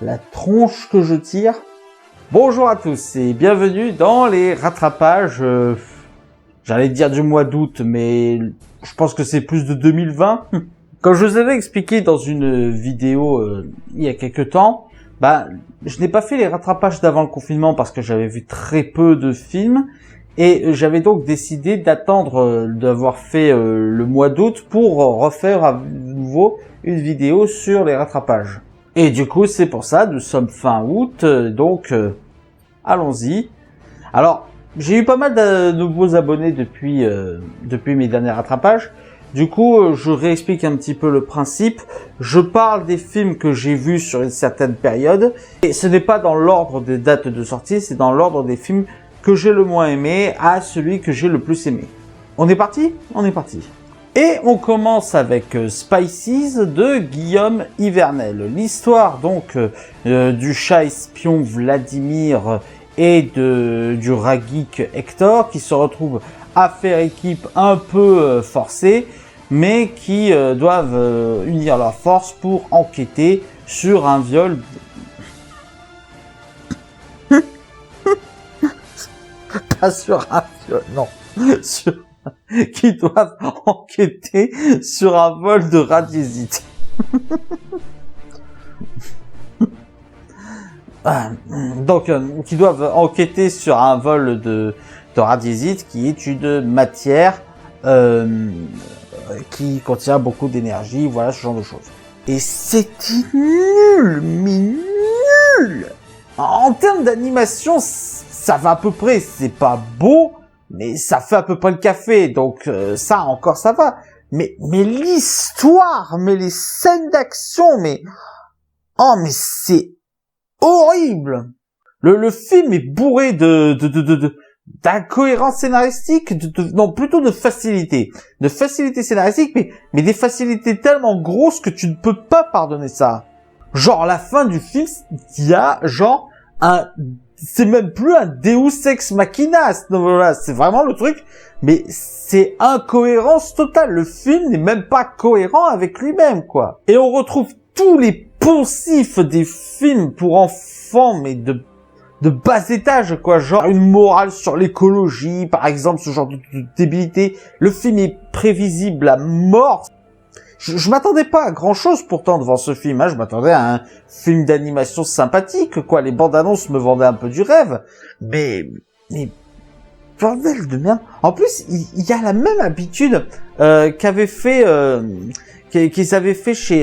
la tronche que je tire. Bonjour à tous et bienvenue dans les rattrapages, j'allais dire du mois d'août, mais je pense que c'est plus de 2020. Comme je vous avais expliqué dans une vidéo il y a quelques temps, je n'ai pas fait les rattrapages d'avant le confinement parce que j'avais vu très peu de films et j'avais donc décidé d'attendre d'avoir fait le mois d'août pour refaire à nouveau une vidéo sur les rattrapages. Et du coup, c'est pour ça, nous sommes fin août, donc allons-y. Alors, j'ai eu pas mal de nouveaux abonnés depuis mes derniers rattrapages. Du coup, je réexplique un petit peu le principe. Je parle des films que j'ai vus sur une certaine période. Et ce n'est pas dans l'ordre des dates de sortie, c'est dans l'ordre des films que j'ai le moins aimé à celui que j'ai le plus aimé. On est parti ? On est parti. Et on commence avec Spices de Guillaume Ivernel. L'histoire donc du chat espion Vladimir et du rat geek Hector qui se retrouvent à faire équipe un peu forcée, mais qui doivent unir leurs forces pour enquêter sur un viol. Pas sur un viol, non. Qui doivent enquêter sur un vol de radiésite. Donc, qui doivent enquêter sur un vol de radiésite, qui est une matière qui contient beaucoup d'énergie, voilà, ce genre de choses. Et c'était nul, mais nul. En termes d'animation, ça va à peu près, c'est pas beau, mais ça fait à peu près le café, donc ça encore ça va. Mais l'histoire, mais les scènes d'action, mais c'est horrible. Le film est bourré d'incohérence scénaristique, non, plutôt de facilité. De facilité scénaristique, mais des facilités tellement grosses que tu ne peux pas pardonner ça. Genre, à la fin du film, il y a, genre, c'est même plus un Deus Ex Machina, voilà, c'est vraiment le truc, mais c'est incohérence totale. Le film n'est même pas cohérent avec lui-même, quoi. Et on retrouve tous les poncifs des films pour enfants, mais de bas étage, quoi, genre une morale sur l'écologie, par exemple, ce genre de débilité. Le film est prévisible à mort. Je m'attendais pas à grand chose pourtant devant ce film, hein. Je m'attendais à un film d'animation sympathique, quoi. Les bandes annonces me vendaient un peu du rêve, mais bordel de merde. En plus, il y a la même habitude qu'ils avaient fait chez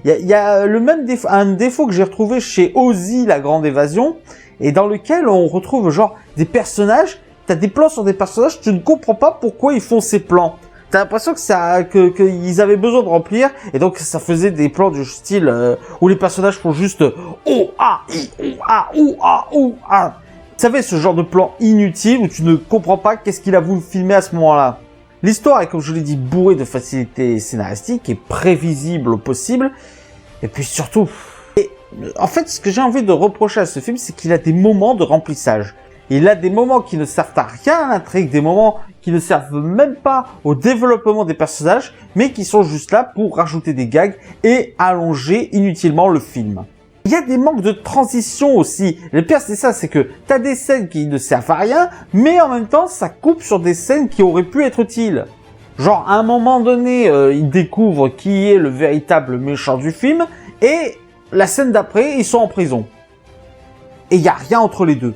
il y a le même un défaut que j'ai retrouvé chez Ozzy, la grande évasion, et dans lequel on retrouve genre des personnages, t'as des plans sur des personnages, tu ne comprends pas pourquoi ils font ces plans. T'as l'impression qu'ils avaient besoin de remplir, et donc ça faisait des plans du style où les personnages font juste oh ah i oh ah ou ah ou ah. Vous savez, ce genre de plan inutile où tu ne comprends pas qu'est-ce qu'il a voulu filmer à ce moment-là. L'histoire est, comme je l'ai dit, bourrée de facilité scénaristique et prévisible au possible. Et puis surtout... en fait, ce que j'ai envie de reprocher à ce film, c'est qu'il a des moments de remplissage. Il a des moments qui ne servent à rien à l'intrigue, des moments qui ne servent même pas au développement des personnages, mais qui sont juste là pour rajouter des gags et allonger inutilement le film. Il y a des manques de transition aussi. Le pire, c'est ça, c'est que t'as des scènes qui ne servent à rien, mais en même temps, ça coupe sur des scènes qui auraient pu être utiles. Genre, à un moment donné, ils découvrent qui est le véritable méchant du film, et la scène d'après, ils sont en prison. Et il y a rien entre les deux.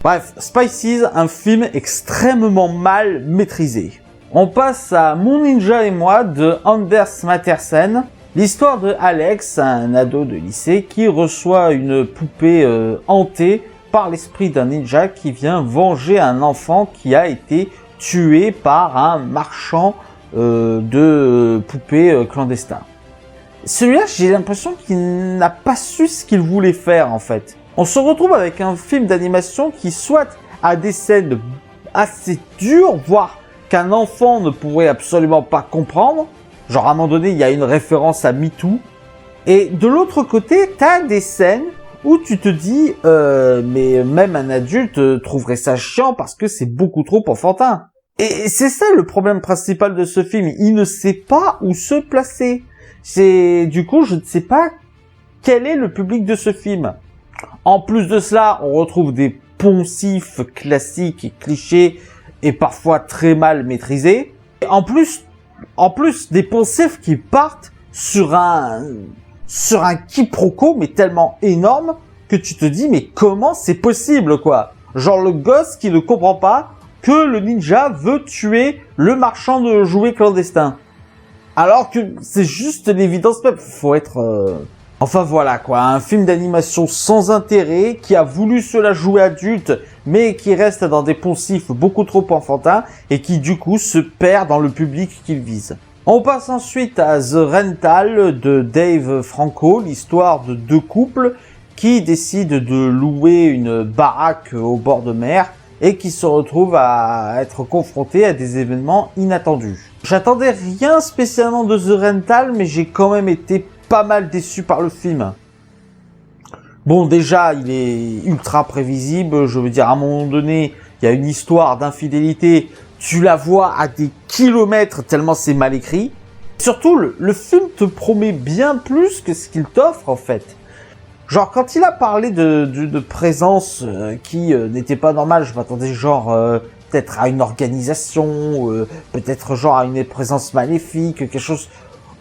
Bref, Spices, un film extrêmement mal maîtrisé. On passe à Mon Ninja et moi de Anders Mattersen. L'histoire de Alex, un ado de lycée, qui reçoit une poupée hantée par l'esprit d'un ninja qui vient venger un enfant qui a été tué par un marchand de poupées clandestin. Celui-là, j'ai l'impression qu'il n'a pas su ce qu'il voulait faire, en fait. On se retrouve avec un film d'animation qui soit a des scènes assez dures, voire qu'un enfant ne pourrait absolument pas comprendre. Genre, à un moment donné, il y a une référence à MeToo. Et de l'autre côté, t'as des scènes où tu te dis, mais même un adulte trouverait ça chiant parce que c'est beaucoup trop enfantin. Et c'est ça le problème principal de ce film. Il ne sait pas où se placer. Du coup, je ne sais pas quel est le public de ce film? En plus de cela, on retrouve des poncifs classiques et clichés et parfois très mal maîtrisés. Et en plus des poncifs qui partent sur un quiproquo mais tellement énorme que tu te dis mais comment c'est possible quoi? Genre le gosse qui ne comprend pas que le ninja veut tuer le marchand de jouets clandestin. Alors que c'est juste l'évidence même, faut être... Enfin voilà quoi, un film d'animation sans intérêt, qui a voulu se la jouer adulte, mais qui reste dans des poncifs beaucoup trop enfantins, et qui du coup se perd dans le public qu'il vise. On passe ensuite à The Rental de Dave Franco, l'histoire de deux couples qui décident de louer une baraque au bord de mer, et qui se retrouvent à être confrontés à des événements inattendus. J'attendais rien spécialement de The Rental, mais j'ai quand même été pas mal déçu par le film. Bon, déjà, il est ultra prévisible. Je veux dire, à un moment donné, il y a une histoire d'infidélité. Tu la vois à des kilomètres tellement c'est mal écrit. Surtout, le film te promet bien plus que ce qu'il t'offre, en fait. Genre, quand il a parlé de présence qui n'était pas normale, je m'attendais genre peut-être à une organisation, peut-être genre à une présence maléfique, quelque chose...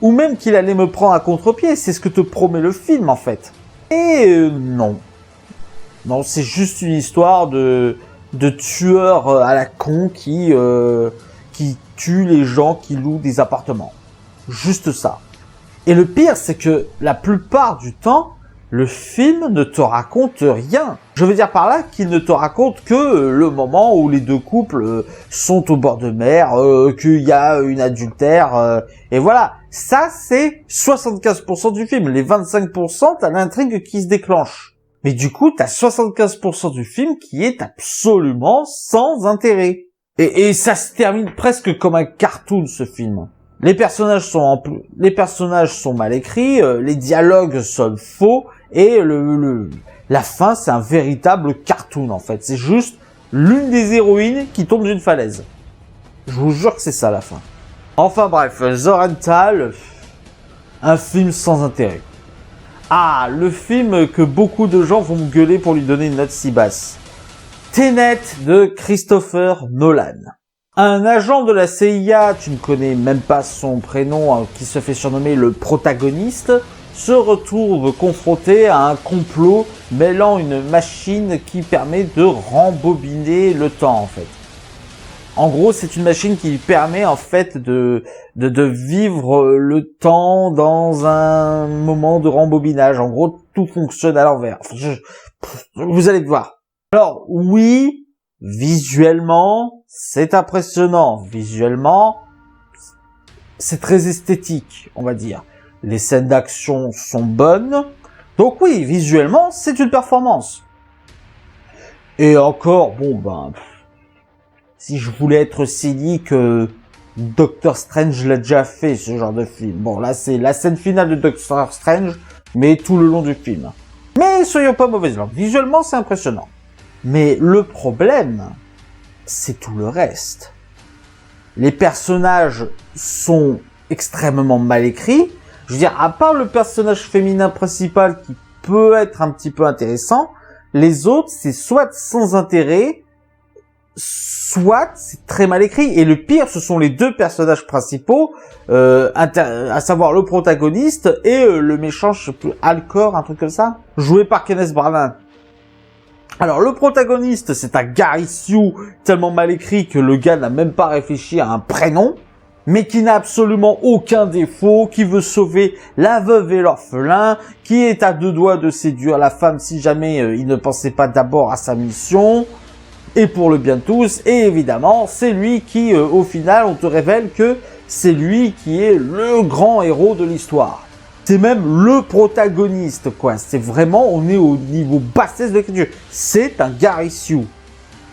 Ou même qu'il allait me prendre à contre-pied, c'est ce que te promet le film en fait. Et non. Non, c'est juste une histoire de tueurs à la con qui tuent les gens qui louent des appartements. Juste ça. Et le pire, c'est que la plupart du temps, le film ne te raconte rien. Je veux dire par là qu'il ne te raconte que le moment où les deux couples sont au bord de mer, qu'il y a une adultère, et voilà. Ça, c'est 75% du film. Les 25%, t'as l'intrigue qui se déclenche. Mais du coup, t'as 75% du film qui est absolument sans intérêt. Et ça se termine presque comme un cartoon, ce film. Les personnages sont mal écrits, les dialogues sont faux, et la fin, c'est un véritable cartoon, en fait. C'est juste l'une des héroïnes qui tombe d'une falaise. Je vous jure que c'est ça, la fin. Enfin bref, The Rental, un film sans intérêt. Ah, le film que beaucoup de gens vont me gueuler pour lui donner une note si basse. Tenet de Christopher Nolan. Un agent de la CIA, tu ne connais même pas son prénom, qui se fait surnommer le protagoniste, se retrouve confronté à un complot mêlant une machine qui permet de rembobiner le temps en fait. En gros, c'est une machine qui permet en fait de vivre le temps dans un moment de rembobinage. En gros, tout fonctionne à l'envers. Vous allez voir. Alors oui, visuellement, c'est impressionnant. Visuellement, c'est très esthétique, on va dire. Les scènes d'action sont bonnes. Donc oui, visuellement, c'est une performance. Et encore, bon ben... Si je voulais être cynique, Doctor Strange l'a déjà fait, ce genre de film. Bon, là, c'est la scène finale de Doctor Strange, mais tout le long du film. Mais soyons pas mauvaises langues. Visuellement, c'est impressionnant. Mais le problème, c'est tout le reste. Les personnages sont extrêmement mal écrits. Je veux dire, à part le personnage féminin principal qui peut être un petit peu intéressant, les autres, c'est soit sans intérêt, soit c'est très mal écrit. Et le pire, ce sont les deux personnages principaux, à savoir le protagoniste et le méchant, je sais plus, Alcor, un truc comme ça, joué par Kenneth Branagh. Alors le protagoniste, c'est un Gary Sioux tellement mal écrit que le gars n'a même pas réfléchi à un prénom, mais qui n'a absolument aucun défaut, qui veut sauver la veuve et l'orphelin, qui est à deux doigts de séduire la femme si jamais il ne pensait pas d'abord à sa mission, et pour le bien de tous, et évidemment, c'est lui qui, au final, on te révèle que c'est lui qui est le grand héros de l'histoire. C'est même le protagoniste, quoi. C'est vraiment, on est au niveau bassesse de l'écriture. C'est un Gary Sioux.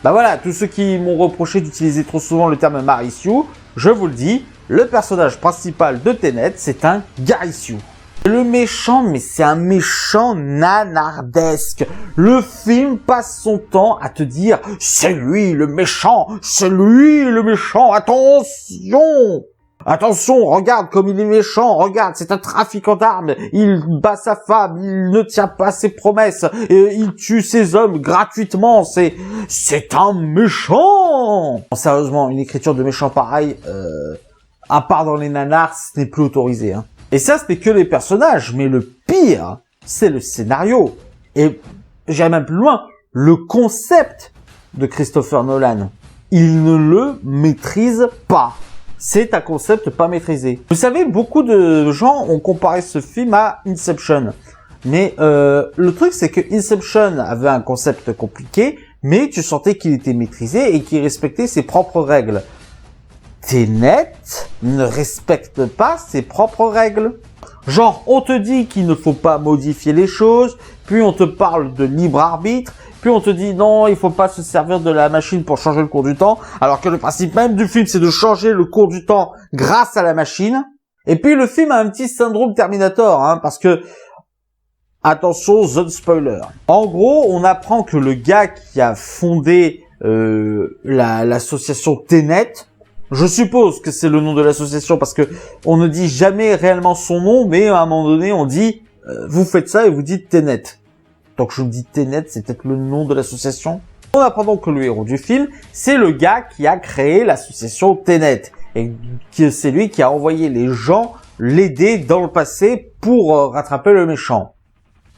Bah voilà, tous ceux qui m'ont reproché d'utiliser trop souvent le terme Mary Sioux, je vous le dis, le personnage principal de Tenet, c'est un Gary Sioux. Le méchant, mais c'est un méchant nanardesque. Le film passe son temps à te dire « C'est lui le méchant, attention !» Attention, regarde comme il est méchant, regarde, c'est un trafiquant d'armes, il bat sa femme, il ne tient pas ses promesses, et il tue ses hommes gratuitement, c'est un méchant. Sérieusement, une écriture de méchant pareil, à part dans les nanars, ce n'est plus autorisé, hein. Et ça, ce n'est que les personnages, mais le pire, c'est le scénario. Et j'irai même plus loin, le concept de Christopher Nolan. Il ne le maîtrise pas. C'est un concept pas maîtrisé. Vous savez, beaucoup de gens ont comparé ce film à Inception. Mais le truc, c'est que Inception avait un concept compliqué, mais tu sentais qu'il était maîtrisé et qu'il respectait ses propres règles. Tenet ne respecte pas ses propres règles. Genre, on te dit qu'il ne faut pas modifier les choses, puis on te parle de libre arbitre, puis on te dit non, il faut pas se servir de la machine pour changer le cours du temps, alors que le principe même du film, c'est de changer le cours du temps grâce à la machine. Et puis le film a un petit syndrome Terminator, hein, parce que, attention, zone spoiler. En gros, on apprend que le gars qui a fondé l'association Tenet, je suppose que c'est le nom de l'association parce que on ne dit jamais réellement son nom, mais à un moment donné, on dit vous faites ça et vous dites Tenet. Donc je me dis Tenet, c'est peut-être le nom de l'association. On apprend donc que le héros du film, c'est le gars qui a créé l'association Tenet et que c'est lui qui a envoyé les gens l'aider dans le passé pour rattraper le méchant.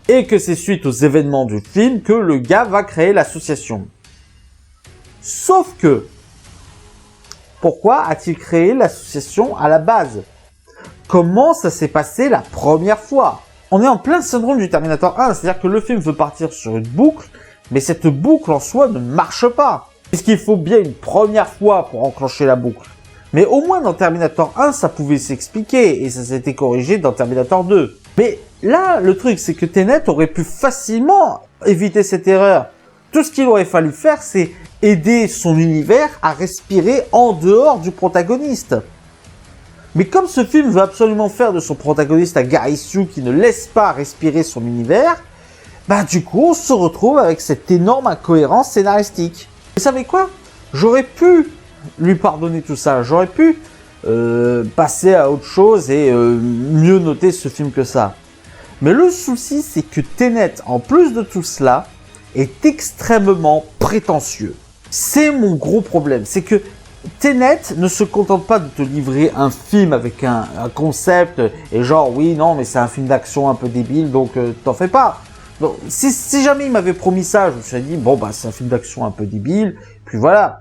Et que c'est suite aux événements du film que le gars va créer l'association. Sauf que pourquoi a-t-il créé l'association à la base? Comment ça s'est passé la première fois? On est en plein syndrome du Terminator 1, c'est-à-dire que le film veut partir sur une boucle, mais cette boucle en soi ne marche pas. Puisqu'il faut bien une première fois pour enclencher la boucle. Mais au moins dans Terminator 1, ça pouvait s'expliquer, et ça s'était corrigé dans Terminator 2. Mais là, le truc, c'est que Tenet aurait pu facilement éviter cette erreur. Tout ce qu'il aurait fallu faire, c'est aider son univers à respirer en dehors du protagoniste. Mais comme ce film veut absolument faire de son protagoniste un Gary Sioux qui ne laisse pas respirer son univers, bah du coup on se retrouve avec cette énorme incohérence scénaristique. Vous savez quoi? J'aurais pu lui pardonner tout ça, j'aurais pu passer à autre chose et mieux noter ce film que ça. Mais le souci, c'est que Tenet, en plus de tout cela, est extrêmement prétentieux. C'est mon gros problème, c'est que Tenet ne se contente pas de te livrer un film avec un concept et genre oui, non, mais c'est un film d'action un peu débile, donc t'en fais pas. Donc, si jamais il m'avait promis ça, je me serais dit bon bah c'est un film d'action un peu débile, puis voilà.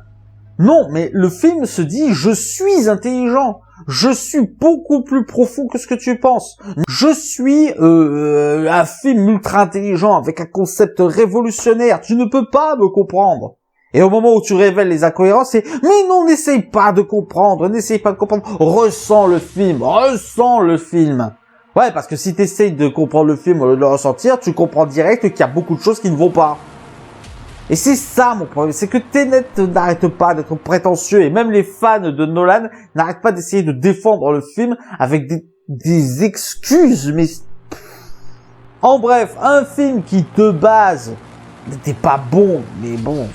Non, mais le film se dit je suis intelligent, je suis beaucoup plus profond que ce que tu penses. Je suis un film ultra intelligent avec un concept révolutionnaire, tu ne peux pas me comprendre. Et au moment où tu révèles les incohérences, c'est « Mais non, n'essaye pas de comprendre, n'essaye pas de comprendre, ressens le film, ressens le film !» Ouais, parce que si tu essayes de comprendre le film au lieu de le ressentir, tu comprends direct qu'il y a beaucoup de choses qui ne vont pas. Et c'est ça mon problème, c'est que Tenet n'arrête pas d'être prétentieux, et même les fans de Nolan n'arrêtent pas d'essayer de défendre le film avec des excuses, mais... En bref, un film qui, de base, n'était pas bon, mais bon...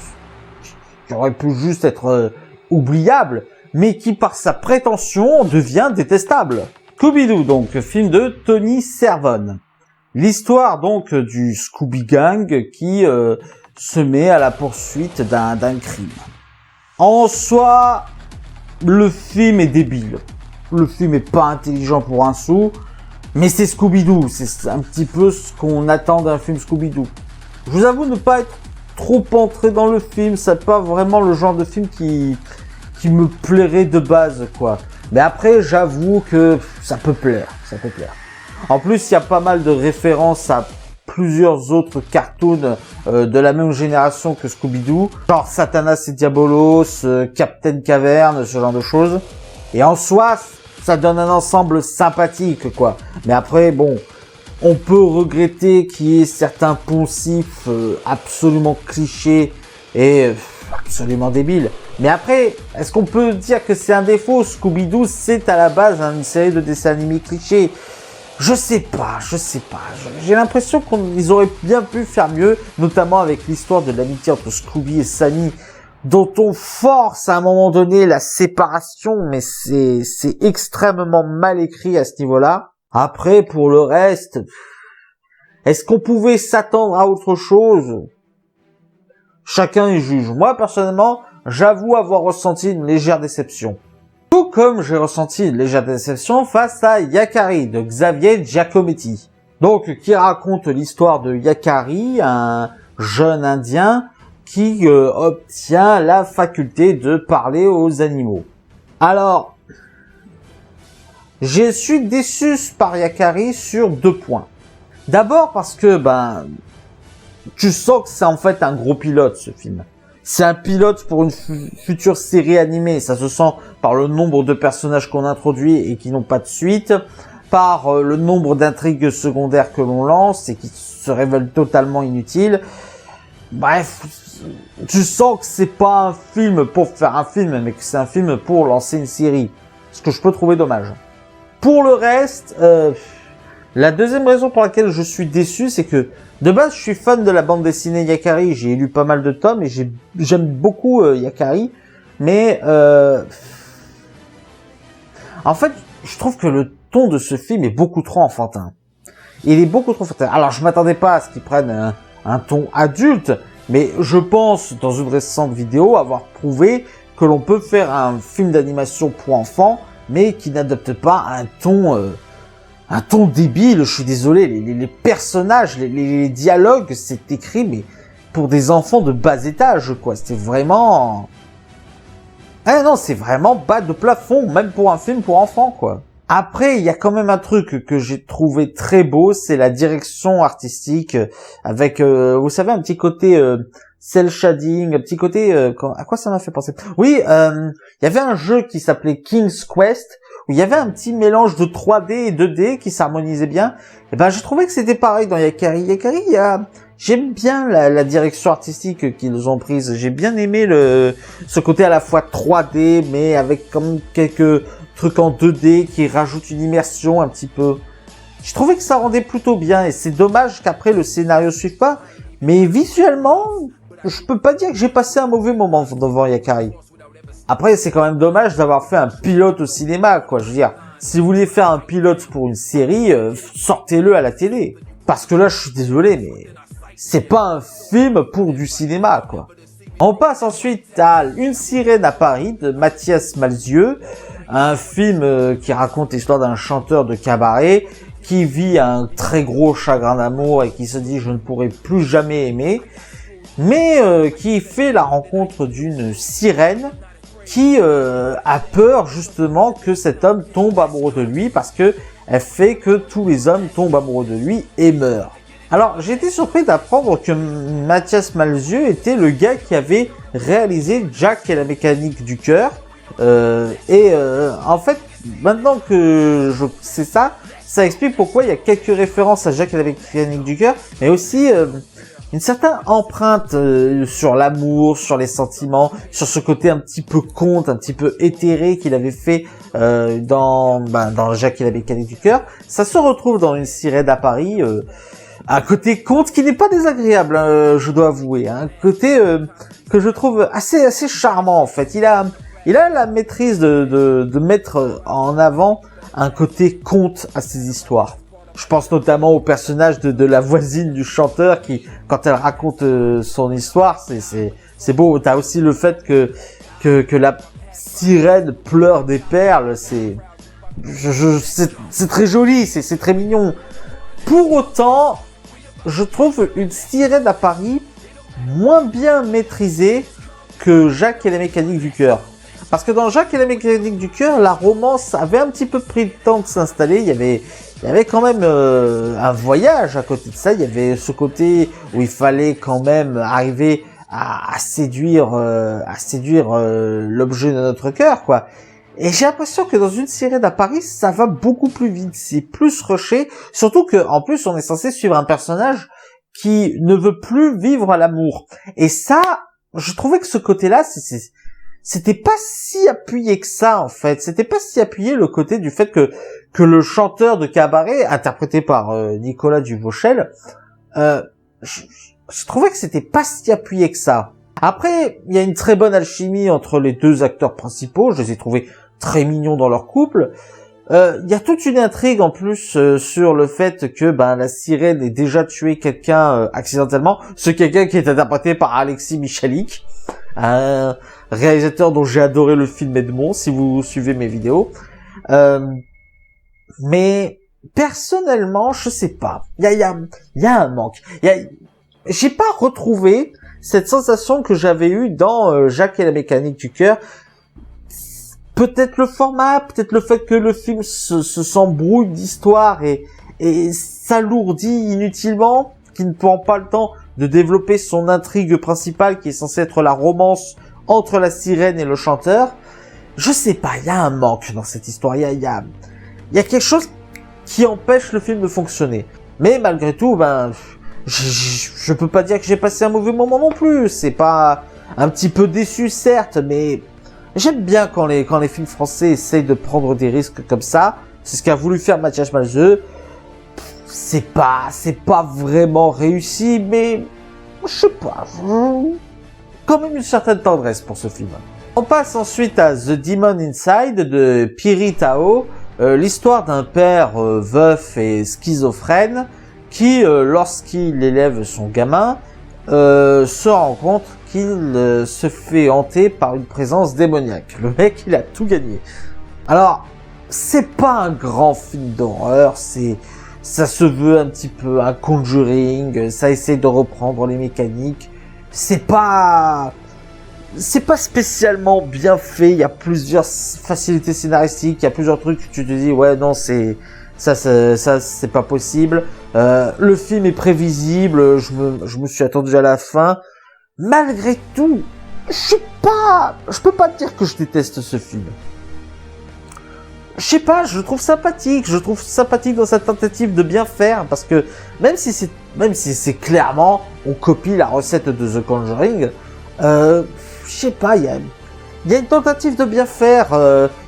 qui aurait pu juste être oubliable, mais qui par sa prétention devient détestable. Scooby-Doo, donc, film de Tony Cervone. L'histoire donc du Scooby Gang qui se met à la poursuite d'un crime. En soi, le film est débile. Le film est pas intelligent pour un sou, mais c'est Scooby-Doo, c'est un petit peu ce qu'on attend d'un film Scooby-Doo. Je vous avoue ne pas être trop entré dans le film, c'est pas vraiment le genre de film qui me plairait de base, quoi. Mais après, j'avoue que ça peut plaire, ça peut plaire. En plus, il y a pas mal de références à plusieurs autres cartoons de la même génération que Scooby-Doo, genre Satanas et Diabolos, Captain Caverne, ce genre de choses. Et en soi, ça donne un ensemble sympathique, quoi. Mais après, bon... On peut regretter qu'il y ait certains poncifs absolument clichés et absolument débiles. Mais après, est-ce qu'on peut dire que c'est un défaut? Scooby-Doo, c'est à la base une série de dessins animés clichés. Je sais pas. J'ai l'impression qu'ils auraient bien pu faire mieux, notamment avec l'histoire de l'amitié entre Scooby et Sammy. dont on force à un moment donné la séparation, mais c'est extrêmement mal écrit à ce niveau-là. Après, pour le reste, est-ce qu'on pouvait s'attendre à autre chose? Chacun y juge. Moi, personnellement, j'avoue avoir ressenti une légère déception. Tout comme j'ai ressenti une légère déception face à Yakari de Xavier Giacometti. Donc, qui raconte l'histoire de Yakari, un jeune indien qui obtient la faculté de parler aux animaux. Alors, je suis déçu par Yakari sur 2 points. D'abord parce que, tu sens que c'est en fait un gros pilote, ce film. C'est un pilote pour une future série animée. Ça se sent par le nombre de personnages qu'on introduit et qui n'ont pas de suite, par le nombre d'intrigues secondaires que l'on lance et qui se révèlent totalement inutiles. Bref, tu sens que c'est pas un film pour faire un film, mais que c'est un film pour lancer une série. Ce que je peux trouver dommage. Pour le reste, la deuxième raison pour laquelle je suis déçu, c'est que de base, je suis fan de la bande dessinée Yakari. J'ai lu pas mal de tomes et j'aime beaucoup Yakari. Mais en fait, je trouve que le ton de ce film est beaucoup trop enfantin. Il est beaucoup trop enfantin. Alors, je m'attendais pas à ce qu'ils prennent un ton adulte, mais je pense, dans une récente vidéo, avoir prouvé que l'on peut faire un film d'animation pour enfants, mais qui n'adopte pas un ton débile. Je suis désolé, les personnages, les dialogues, c'est écrit, mais pour des enfants de bas étage, quoi. C'était vraiment... Ah non, c'est vraiment bas de plafond, même pour un film pour enfants, quoi. Après, il y a quand même un truc que j'ai trouvé très beau, c'est la direction artistique, avec, vous savez, un petit côté cel shading, un petit côté... à quoi ça m'a fait penser? Oui, il y avait un jeu qui s'appelait King's Quest, où il y avait un petit mélange de 3D et 2D qui s'harmonisait bien. Et j'ai trouvé que c'était pareil dans Yakari. Yakari, j'aime bien la direction artistique qu'ils ont prise. J'ai bien aimé ce côté à la fois 3D, mais avec comme quelques trucs en 2D qui rajoutent une immersion un petit peu. Je trouvais que ça rendait plutôt bien, et c'est dommage qu'après le scénario suive pas. Mais visuellement, je peux pas dire que j'ai passé un mauvais moment devant Yakari. Après, c'est quand même dommage d'avoir fait un pilote au cinéma, quoi. Je veux dire, si vous voulez faire un pilote pour une série, sortez-le à la télé. Parce que là, je suis désolé, mais c'est pas un film pour du cinéma, quoi. On passe ensuite à Une sirène à Paris de Mathias Malzieu, un film qui raconte l'histoire d'un chanteur de cabaret qui vit un très gros chagrin d'amour et qui se dit « je ne pourrai plus jamais aimer », mais qui fait la rencontre d'une sirène qui a peur justement que cet homme tombe amoureux de lui parce que elle fait que tous les hommes tombent amoureux de lui et meurent. Alors j'ai été surpris d'apprendre que Mathias Malzieu était le gars qui avait réalisé Jack et la mécanique du cœur. En fait, maintenant que je sais ça, ça explique pourquoi il y a quelques références à Jack et la mécanique du cœur, mais aussi une certaine empreinte sur l'amour, sur les sentiments, sur ce côté un petit peu conte, un petit peu éthéré qu'il avait fait dans Jack et la mécanique du cœur. Ça se retrouve dans Une sirène à Paris, un côté conte qui n'est pas désagréable, je dois avouer, un côté que je trouve assez charmant en fait. Il a la maîtrise de mettre en avant un côté conte à ses histoires. Je pense notamment au personnage de la voisine du chanteur qui, quand elle raconte son histoire, c'est beau. T'as aussi le fait que la sirène pleure des perles, c'est très joli, c'est très mignon. Pour autant, je trouve Une sirène à Paris moins bien maîtrisée que Jack et la mécanique du cœur. Parce que dans Jack et la mécanique du cœur, la romance avait un petit peu pris le temps de s'installer. Il y avait quand même un voyage à côté de ça. Il y avait ce côté où il fallait quand même arriver à séduire l'objet de notre cœur, quoi. Et j'ai l'impression que dans Une sirène à Paris, ça va beaucoup plus vite. C'est plus rushé. Surtout que, en plus, on est censé suivre un personnage qui ne veut plus vivre l'amour. Et ça, je trouvais que ce côté-là, c'était pas si appuyé que ça, en fait. C'était pas si appuyé le côté du fait que le chanteur de cabaret, interprété par Nicolas Duvauchel, je trouvais que c'était pas si appuyé que ça. Après, il y a une très bonne alchimie entre les deux acteurs principaux, je les ai trouvés très mignons dans leur couple. Il y a toute une intrigue en plus sur le fait que la sirène ait déjà tué quelqu'un accidentellement, ce quelqu'un qui est interprété par Alexis Michalik, un réalisateur dont j'ai adoré le film Edmond, si vous suivez mes vidéos. Mais personnellement, je sais pas. Il y a un manque. J'ai pas retrouvé cette sensation que j'avais eue dans Jacques et la mécanique du cœur. Peut-être le format, peut-être le fait que le film s'embrouille d'histoire et s'alourdit inutilement, qu'il ne prend pas le temps de développer son intrigue principale qui est censée être la romance entre la sirène et le chanteur. Je sais pas, il y a un manque dans cette histoire, il y a quelque chose qui empêche le film de fonctionner. Mais malgré tout, je peux pas dire que j'ai passé un mauvais moment non plus. C'est pas un petit peu déçu certes, mais j'aime bien quand les films français essayent de prendre des risques comme ça. C'est ce qu'a voulu faire Mathias Malzeu. C'est pas vraiment réussi, mais je sais pas. Quand même une certaine tendresse pour ce film. On passe ensuite à The Demon Inside de Piri Tao, l'histoire d'un père veuf et schizophrène qui, lorsqu'il élève son gamin, se rend compte qu'il se fait hanter par une présence démoniaque. Le mec, il a tout gagné. Alors, c'est pas un grand film d'horreur, ça se veut un petit peu un Conjuring, ça essaie de reprendre les mécaniques. C'est pas spécialement bien fait, il y a plusieurs facilités scénaristiques, il y a plusieurs trucs que tu te dis, ouais, non, c'est pas possible. Le film est prévisible, je me suis attendu à la fin. Malgré tout, je peux pas te dire que je déteste ce film. Je sais pas, je le trouve sympathique dans sa tentative de bien faire, parce que même si c'est clairement, on copie la recette de The Conjuring, je sais pas, il y a une tentative de bien faire,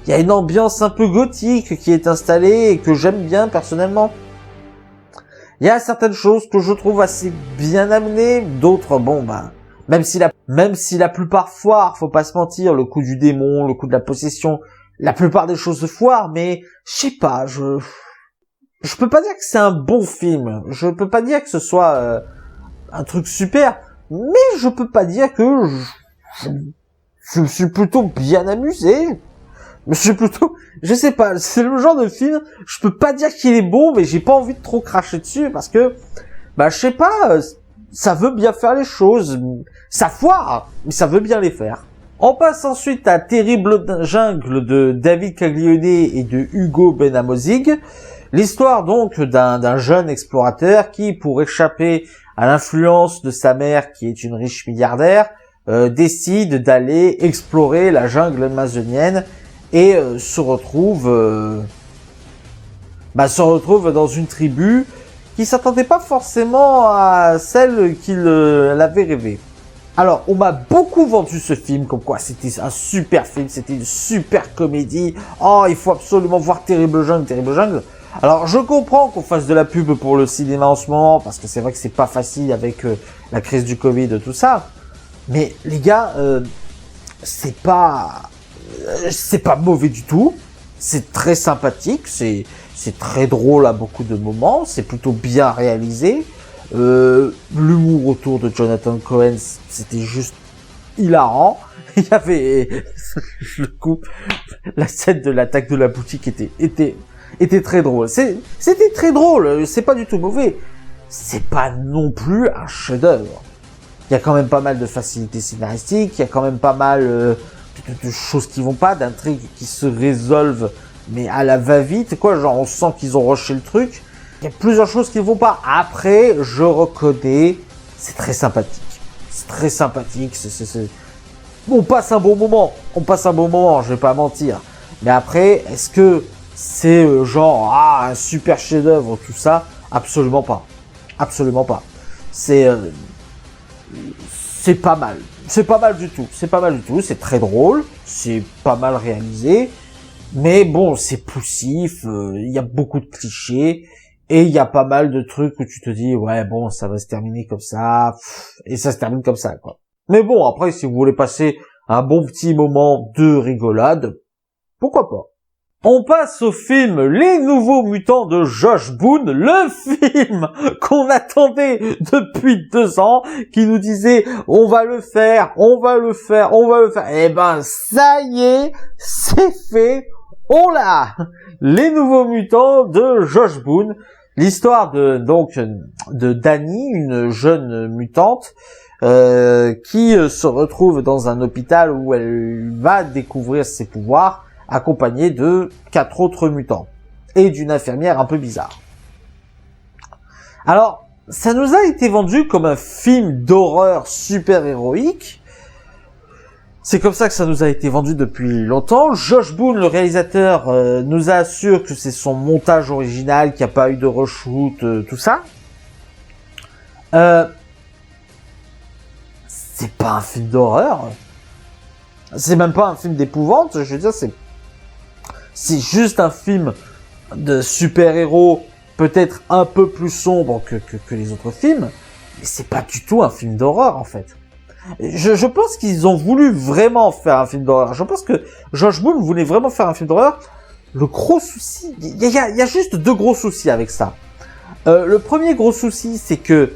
il y a une ambiance un peu gothique qui est installée et que j'aime bien personnellement. Il y a certaines choses que je trouve assez bien amenées, d'autres, même si la plupart foirent, faut pas se mentir, le coup du démon, le coup de la possession, la plupart des choses foirent, mais je sais pas, je peux pas dire que c'est un bon film, je peux pas dire que ce soit un truc super, mais je peux pas dire que je me suis plutôt bien amusé. Je sais pas, c'est le genre de film, je peux pas dire qu'il est bon, mais j'ai pas envie de trop cracher dessus, parce que, je sais pas, ça veut bien faire les choses, ça foire, mais ça veut bien les faire. On passe ensuite à Terrible Jungle de David Caglione et de Hugo Benamozig. L'histoire donc d'un jeune explorateur qui, pour échapper à l'influence de sa mère qui est une riche milliardaire, décide d'aller explorer la jungle amazonienne et se retrouve dans une tribu qui s'attendait pas forcément à celle qu'il avait rêvé. Alors, on m'a beaucoup vendu ce film, comme quoi c'était un super film, c'était une super comédie. Oh, il faut absolument voir Terrible Jungle, Terrible Jungle. Alors, je comprends qu'on fasse de la pub pour le cinéma en ce moment, parce que c'est vrai que c'est pas facile avec la crise du Covid et tout ça. Mais les gars, c'est pas mauvais du tout. C'est très sympathique, c'est très drôle à beaucoup de moments, c'est plutôt bien réalisé. L'humour autour de Jonathan Cohen, c'était juste hilarant. Il y avait le coup, la scène de l'attaque de la boutique était très drôle. C'était très drôle, c'est pas du tout mauvais. C'est pas non plus un chef-d'œuvre. Il y a quand même pas mal de facilités scénaristiques, il y a quand même pas mal de choses qui vont pas, d'intrigues qui se résolvent, mais à la va-vite, quoi. Genre, on sent qu'ils ont rushé le truc. Il y a plusieurs choses qui ne vont pas. Après, je reconnais, c'est très sympathique. C'est très sympathique. On passe un bon moment. Je vais pas mentir. Mais après, est-ce que c'est un super chef-d'œuvre, tout ça? Absolument pas. Absolument pas. C'est pas mal. C'est pas mal du tout. C'est très drôle. C'est pas mal réalisé. Mais bon, c'est poussif. Il y a beaucoup de clichés. Et il y a pas mal de trucs où tu te dis, ouais, bon, ça va se terminer comme ça, et ça se termine comme ça, quoi. Mais bon, après, si vous voulez passer un bon petit moment de rigolade, pourquoi pas. On passe au film Les Nouveaux Mutants de Josh Boone, le film qu'on attendait depuis 2 ans, qui nous disait on va le faire, on va le faire, on va le faire. Eh ben ça y est, c'est fait, on l'a. Les Nouveaux Mutants de Josh Boone, l'histoire de Dani, une jeune mutante qui se retrouve dans un hôpital où elle va découvrir ses pouvoirs, accompagné de 4 autres mutants et d'une infirmière un peu bizarre. Alors, ça nous a été vendu comme un film d'horreur super-héroïque. C'est comme ça que ça nous a été vendu depuis longtemps. Josh Boone, le réalisateur, nous assure que c'est son montage original, qu'il n'y a pas eu de reshoot, tout ça. C'est pas un film d'horreur. C'est même pas un film d'épouvante. Je veux dire, c'est juste un film de super-héros, peut-être un peu plus sombre que les autres films, mais c'est pas du tout un film d'horreur, en fait. Je pense qu'ils ont voulu vraiment faire un film d'horreur. Je pense que Josh Boone voulait vraiment faire un film d'horreur. Le gros souci, il y a juste 2 gros soucis avec ça. Le premier gros souci, c'est que,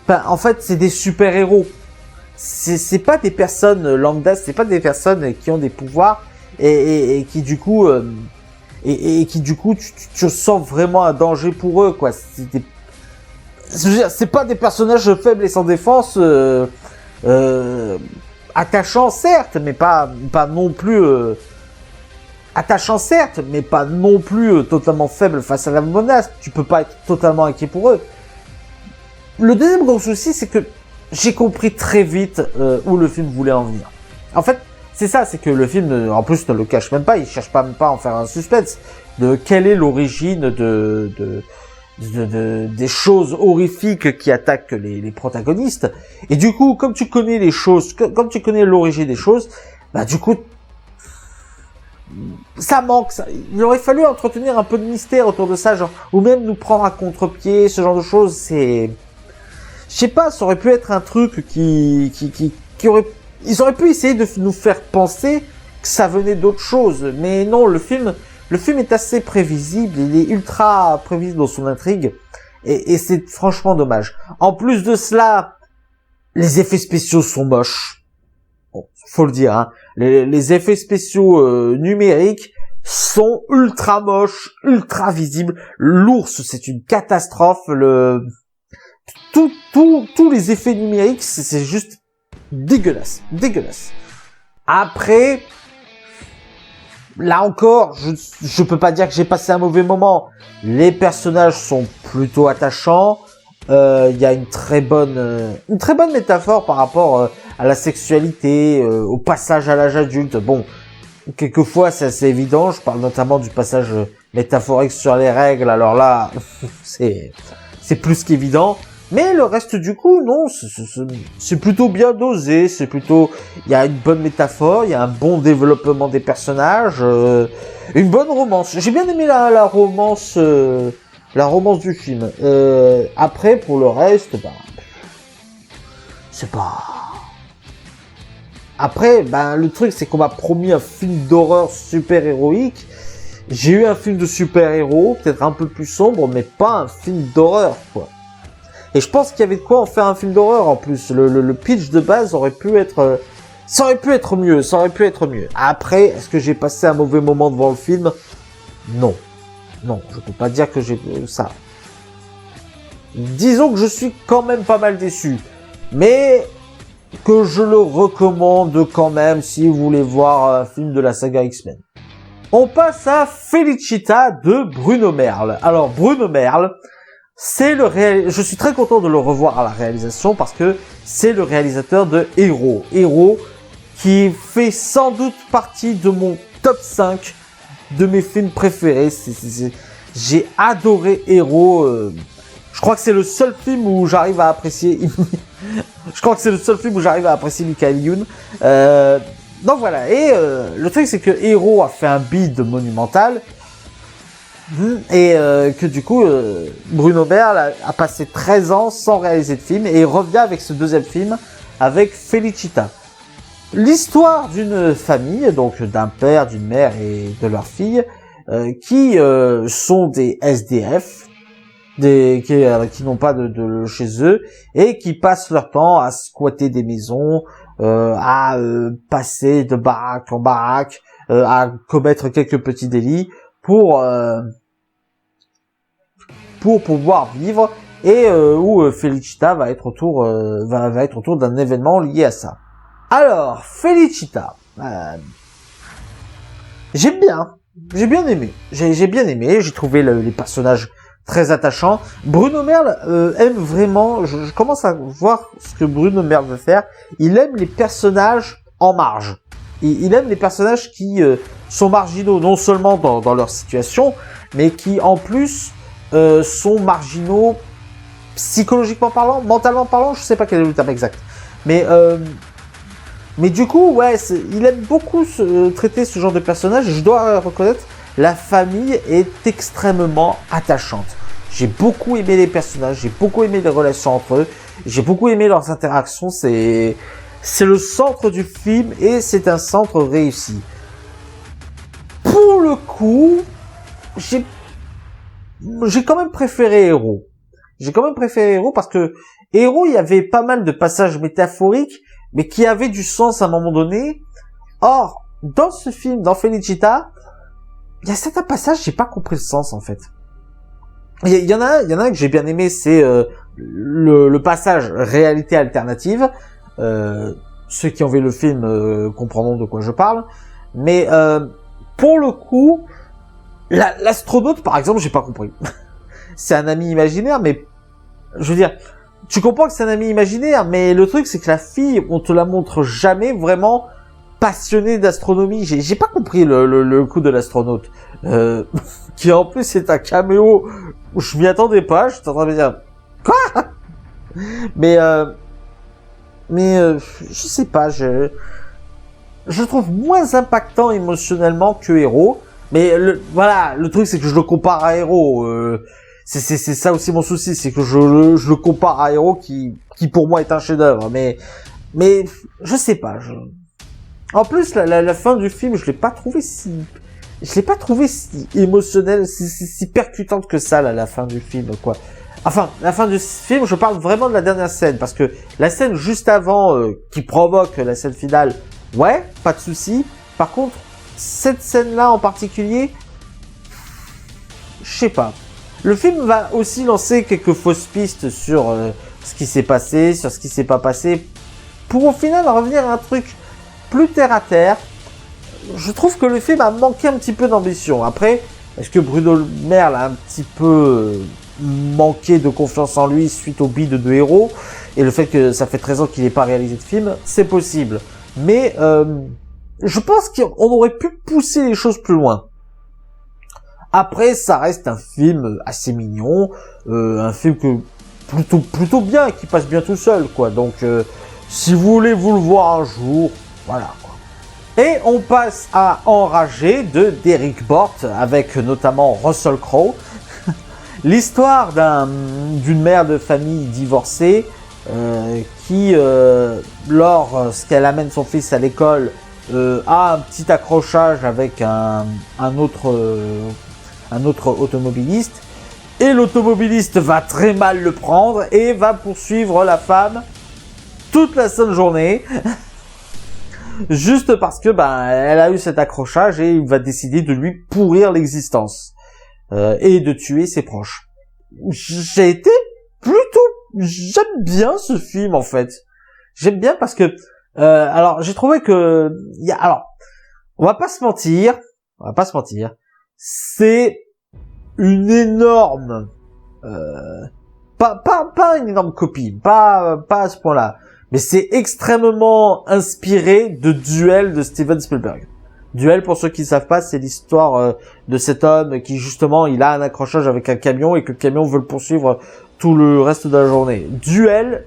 en fait, c'est des super-héros. C'est pas des personnes lambda, c'est pas des personnes qui ont des pouvoirs et qui du coup tu sens vraiment un danger pour eux, quoi. C'est pas des personnages faibles et sans défense, attachants certes, mais pas non plus attachants certes, mais pas non plus totalement faibles face à la menace. Tu peux pas être totalement inquiet pour eux. Le deuxième gros souci, c'est que j'ai compris très vite où le film voulait en venir. En fait, c'est ça, c'est que le film, en plus, ne le cache même pas, il cherche même pas à en faire un suspense de quelle est l'origine des choses horrifiques qui attaquent les protagonistes. Et du coup, comme tu connais les choses, comme tu connais l'origine des choses, du coup, ça manque. Il aurait fallu entretenir un peu de mystère autour de ça, genre, ou même nous prendre à contre-pied, ce genre de choses. Je sais pas, ça aurait pu être un truc qui aurait. Ils auraient pu essayer de nous faire penser que ça venait d'autre chose, mais non, le film est assez prévisible, il est ultra prévisible dans son intrigue, et c'est franchement dommage. En plus de cela, les effets spéciaux sont moches. Bon, faut le dire, hein. Les effets spéciaux numériques sont ultra moches, ultra visibles. L'ours, c'est une catastrophe. Tous les effets numériques, c'est juste dégueulasse. Après, là encore, je peux pas dire que j'ai passé un mauvais moment. Les personnages sont plutôt attachants. Il y a une très bonne métaphore par rapport à la sexualité, au passage à l'âge adulte. Bon, quelquefois c'est assez évident. Je parle notamment du passage métaphorique sur les règles. Alors là, c'est plus qu'évident. Mais le reste du coup, non, c'est plutôt bien dosé, il y a une bonne métaphore, il y a un bon développement des personnages, une bonne romance. J'ai bien aimé la romance du film. Après, pour le reste, c'est pas... Après, le truc, c'est qu'on m'a promis un film d'horreur super-héroïque. J'ai eu un film de super-héros, peut-être un peu plus sombre, mais pas un film d'horreur, quoi. Et je pense qu'il y avait de quoi en faire un film d'horreur en plus. Le pitch de base aurait pu être... ça aurait pu être mieux. Après, est-ce que j'ai passé un mauvais moment devant le film? Non, je peux pas dire que j'ai ça. Disons que je suis quand même pas mal déçu. Mais que je le recommande quand même si vous voulez voir un film de la saga X-Men. On passe à Felicita de Bruno Merle. Alors, Bruno Merle... je suis très content de le revoir à la réalisation parce que c'est le réalisateur de Héros. Héros qui fait sans doute partie de mon top 5 de mes films préférés. J'ai adoré Héros. Je crois que c'est le seul film où j'arrive à apprécier. Michael Youn. Donc voilà. Et le truc c'est que Héros a fait un bide monumental. Et que du coup, Bruno Merle a passé 13 ans sans réaliser de film et revient avec ce deuxième film avec Felicita. L'histoire d'une famille, donc d'un père, d'une mère et de leur fille, qui sont des SDF, qui n'ont pas de chez eux et qui passent leur temps à squatter des maisons, à passer de baraque en baraque, à commettre quelques petits délits pour pouvoir vivre, et où Felicita va être autour va être autour d'un événement lié à ça. Alors Felicita, j'ai bien aimé, j'ai trouvé les personnages très attachants. Bruno Merle aime vraiment, je commence à voir ce que Bruno Merle veut faire. Il aime les personnages en marge. Il aime les personnages qui sont marginaux, non seulement dans leur situation, mais qui en plus sont marginaux psychologiquement parlant, mentalement parlant, je sais pas quel est le terme exact. Mais du coup, ouais, il aime beaucoup traiter ce genre de personnages. Je dois reconnaître, la famille est extrêmement attachante. J'ai beaucoup aimé les personnages, j'ai beaucoup aimé les relations entre eux, j'ai beaucoup aimé leurs interactions. C'est le centre du film et c'est un centre réussi. Pour le coup, j'ai quand même préféré Héros. J'ai quand même préféré Héros parce que Héros, il y avait pas mal de passages métaphoriques, mais qui avaient du sens à un moment donné. Or, dans ce film, dans Felicita, il y a certains passages, j'ai pas compris le sens, en fait. Il y en a un que j'ai bien aimé, c'est le passage réalité alternative. Ceux qui ont vu le film comprendront de quoi je parle. Mais pour le coup, l'astronaute, par exemple, j'ai pas compris. C'est un ami imaginaire, mais je veux dire, tu comprends que c'est un ami imaginaire, mais le truc, c'est que la fille, on te la montre jamais vraiment passionnée d'astronomie. J'ai pas compris le coup de l'astronaute, qui en plus est un caméo où je m'y attendais pas. Je suis en train de me dire quoi, mais je sais pas, je trouve moins impactant émotionnellement que Héros. Mais voilà, le truc, c'est que je le compare à Héros. C'est ça aussi mon souci, c'est que je le compare à Héros qui pour moi est un chef-d'œuvre. Mais je sais pas. En plus, la fin du film, je l'ai pas trouvé si émotionnelle, si percutante que ça, la fin du film, quoi. Enfin, la fin du film, je parle vraiment de la dernière scène, parce que la scène juste avant, qui provoque la scène finale, ouais, pas de souci. Par contre, cette scène-là en particulier, je sais pas. Le film va aussi lancer quelques fausses pistes sur ce qui s'est passé, sur ce qui s'est pas passé, pour au final revenir à un truc plus terre à terre. Je trouve que le film a manqué un petit peu d'ambition. Après, est-ce que Bruno Merle a un petit peu manqué de confiance en lui suite au bide de Héros et le fait que ça fait 13 ans qu'il n'ait pas réalisé de film? C'est possible. Mais je pense qu'on aurait pu pousser les choses plus loin. Après, ça reste un film assez mignon, un film que plutôt bien, qui passe bien tout seul, quoi. Donc, si vous voulez vous le voir un jour, voilà, quoi. Et on passe à Enragé de Derek Bort, avec notamment Russell Crowe. L'histoire d'une mère de famille divorcée qui, lorsqu'elle amène son fils à l'école, a un petit accrochage avec un autre automobiliste, et l'automobiliste va très mal le prendre et va poursuivre la femme toute la seule journée juste parce que elle a eu cet accrochage et il va décider de lui pourrir l'existence et de tuer ses proches. J'aime bien ce film, en fait. J'aime bien parce que alors j'ai trouvé que on va pas se mentir, c'est une énorme pas une énorme copie, pas à ce point-là, mais c'est extrêmement inspiré de Duel de Steven Spielberg. Duel, pour ceux qui ne savent pas, c'est l'histoire de cet homme qui, justement, il a un accrochage avec un camion et que le camion veut le poursuivre tout le reste de la journée. Duel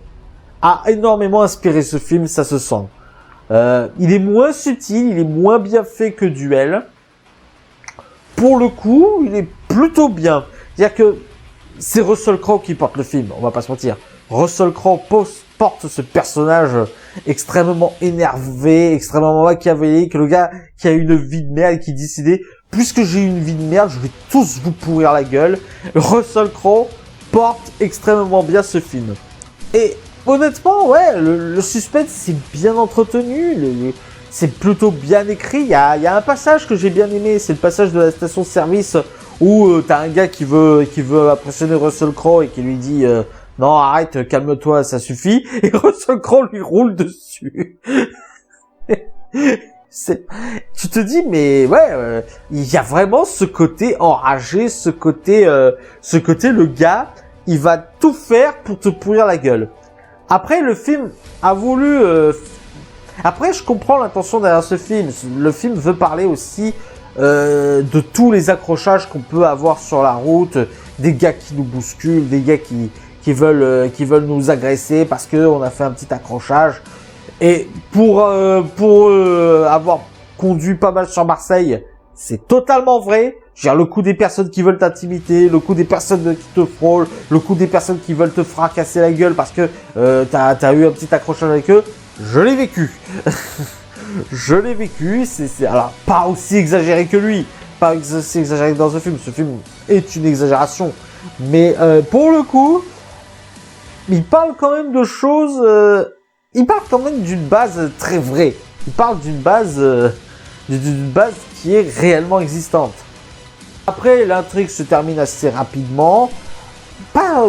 a énormément inspiré ce film, ça se sent. Il est moins subtil, il est moins bien fait que Duel. Pour le coup, il est plutôt bien. C'est-à-dire que c'est Russell Crowe qui porte le film, on va pas se mentir. Russell Crowe porte ce personnage extrêmement énervé, extrêmement machiavélique, le gars qui a une vie de merde et qui décidait, puisque j'ai une vie de merde, je vais tous vous pourrir la gueule. Russell Crowe porte extrêmement bien ce film. Et honnêtement, ouais, le suspense c'est bien entretenu, c'est plutôt bien écrit. Il y a un passage que j'ai bien aimé, c'est le passage de la station-service où t'as un gars qui veut impressionner Russell Crowe et qui lui dit non, arrête, calme-toi, ça suffit. Et Russell Crowe lui roule dessus. Tu te dis, mais ouais, il y a vraiment ce côté enragé, ce côté le gars, il va tout faire pour te pourrir la gueule. Après, le film a voulu... Après, je comprends l'intention derrière ce film. Le film veut parler aussi de tous les accrochages qu'on peut avoir sur la route, des gars qui nous bousculent, des gars qui veulent nous agresser parce que on a fait un petit accrochage. Et pour avoir conduit pas mal sur Marseille, c'est totalement vrai. Je veux dire, le coup des personnes qui veulent t'intimider, le coup des personnes qui te frôlent, le coup des personnes qui veulent te fracasser la gueule parce que t'as eu un petit accrochage avec eux, je l'ai vécu. Je l'ai vécu, alors pas aussi exagéré que lui, pas aussi exagéré que dans ce film. Ce film est une exagération, mais pour le coup, il parle quand même de choses. Il parle quand même d'une base très vraie. Il parle d'une base qui est réellement existante. Après, l'intrigue se termine assez rapidement. Pas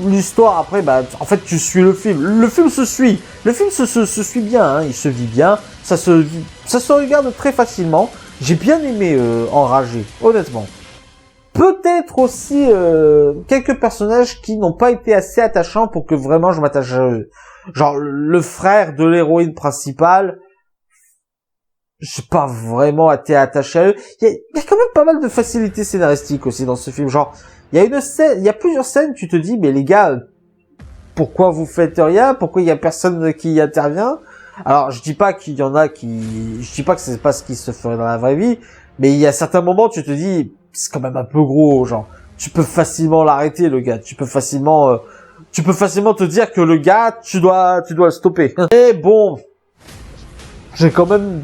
l'histoire après, bah en fait tu suis le film. Le film se suit. Le film se suit bien. Hein. Il se vit bien. Ça se regarde très facilement. J'ai bien aimé Enragé, honnêtement. Peut-être aussi quelques personnages qui n'ont pas été assez attachants pour que vraiment je m'attache à eux. Genre le frère de l'héroïne principale, j'ai pas vraiment été attaché à eux. Il y a quand même pas mal de facilité scénaristique aussi dans ce film. Genre il y a plusieurs scènes, tu te dis mais les gars, pourquoi vous faites rien? Pourquoi il y a personne qui intervient? Alors je dis pas qu'il y en a je dis pas que c'est pas ce qui se ferait dans la vraie vie, mais il y a certains moments tu te dis c'est quand même un peu gros, genre tu peux facilement l'arrêter le gars, tu peux facilement te dire que le gars tu dois le stopper. Et bon, j'ai quand même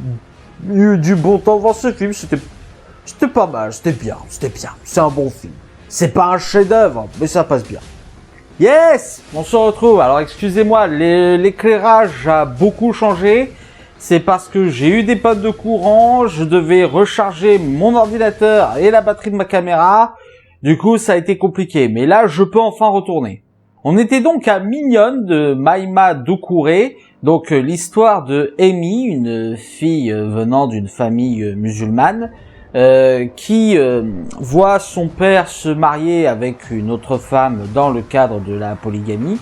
eu du bon temps devant ce film, c'était pas mal, c'était bien, c'est un bon film. C'est pas un chef-d'œuvre, mais ça passe bien. Yes, on se retrouve. Alors excusez-moi, l'éclairage a beaucoup changé. C'est parce que j'ai eu des pannes de courant, je devais recharger mon ordinateur et la batterie de ma caméra. Du coup, ça a été compliqué. Mais là, je peux enfin retourner. On était donc à Mignonne de Maïma Doucouré. Donc l'histoire de Amy, une fille venant d'une famille musulmane, qui voit son père se marier avec une autre femme dans le cadre de la polygamie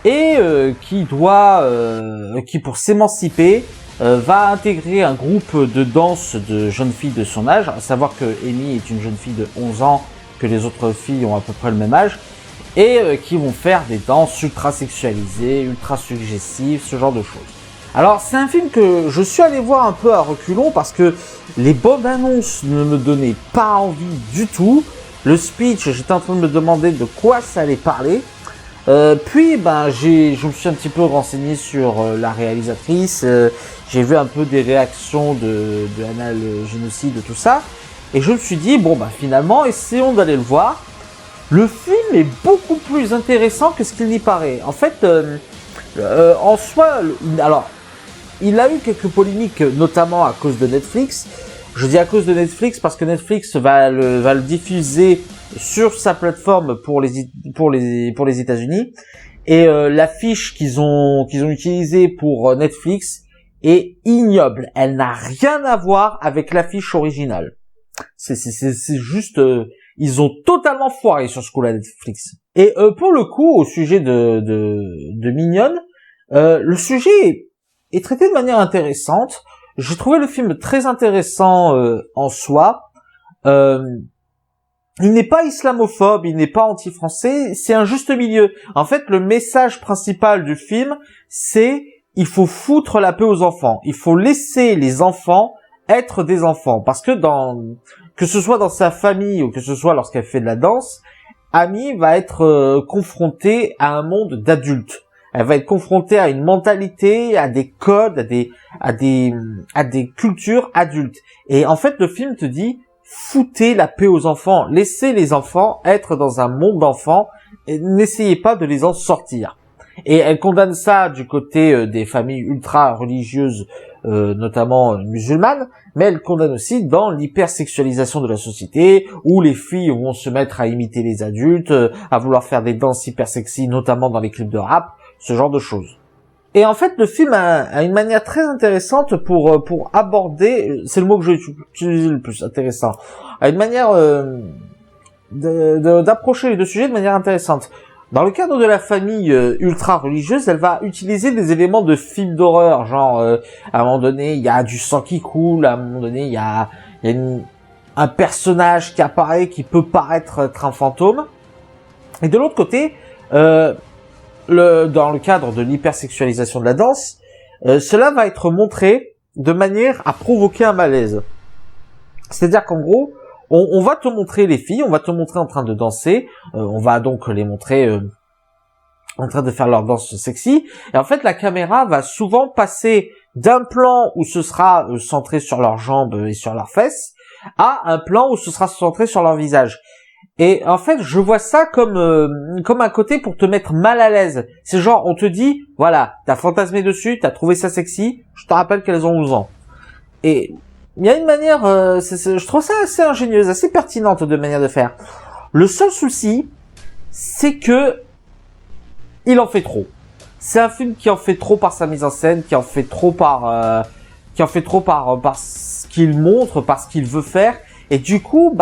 et qui pour s'émanciper va intégrer un groupe de danse de jeunes filles de son âge, à savoir que Amy est une jeune fille de 11 ans, que les autres filles ont à peu près le même âge, et qui vont faire des danses ultra sexualisées, ultra suggestives, ce genre de choses. Alors c'est un film que je suis allé voir un peu à reculons parce que les bandes annonces ne me donnaient pas envie du tout. Le speech, j'étais en train de me demander de quoi ça allait parler. Puis je me suis un petit peu renseigné sur la réalisatrice, j'ai vu un peu des réactions de Anna le génocide, tout ça, et je me suis dit finalement essayons d'aller le voir. Le film est beaucoup plus intéressant que ce qu'il n'y paraît. En fait, en soi, alors il a eu quelques polémiques, notamment à cause de Netflix. Je dis à cause de Netflix parce que Netflix va le diffuser sur sa plateforme pour les États-Unis. Et l'affiche qu'ils ont utilisée pour Netflix est ignoble. Elle n'a rien à voir avec l'affiche originale. C'est juste, ils ont totalement foiré sur ce coup-là Netflix. Et pour le coup, au sujet de Mignonne, le sujet est traité de manière intéressante. J'ai trouvé le film très intéressant en soi. Il n'est pas islamophobe, il n'est pas anti-français, c'est un juste milieu. En fait, le message principal du film, c'est il faut foutre la paix aux enfants. Il faut laisser les enfants être des enfants. Parce que dans que ce soit dans sa famille ou que ce soit lorsqu'elle fait de la danse, Amy va être confrontée à un monde d'adultes. Elle va être confrontée à une mentalité, à des codes, à des cultures adultes. Et en fait, le film te dit, foutez la paix aux enfants, laissez les enfants être dans un monde d'enfants et n'essayez pas de les en sortir. Et elle condamne ça du côté des familles ultra religieuses, notamment musulmanes, mais elle condamne aussi dans l'hypersexualisation de la société, où les filles vont se mettre à imiter les adultes, à vouloir faire des danses hyper sexy, notamment dans les clips de rap, ce genre de choses. Et en fait, le film a une manière très intéressante pour aborder, c'est le mot que j'ai utilisé le plus, intéressant, a une manière d'approcher les deux sujets de manière intéressante. Dans le cadre de la famille ultra religieuse, elle va utiliser des éléments de films d'horreur, genre à un moment donné il y a du sang qui coule, à un moment donné il y a un personnage qui apparaît qui peut paraître être un fantôme. Et de l'autre côté, dans le cadre de l'hypersexualisation de la danse, cela va être montré de manière à provoquer un malaise. C'est-à-dire qu'en gros, on va te montrer les filles, on va te montrer en train de danser, on va donc les montrer en train de faire leur danse sexy, et en fait la caméra va souvent passer d'un plan où ce sera centré sur leurs jambes et sur leurs fesses, à un plan où ce sera centré sur leur visage. Et en fait, je vois ça comme un côté pour te mettre mal à l'aise. C'est genre, on te dit, voilà, t'as fantasmé dessus, t'as trouvé ça sexy, je te rappelle qu'elles ont 11 ans. Et il y a une manière, je trouve ça assez ingénieuse, assez pertinente de manière de faire. Le seul souci, c'est que il en fait trop. C'est un film qui en fait trop par sa mise en scène, qui en fait trop par ce qu'il montre, par ce qu'il veut faire. Et du coup,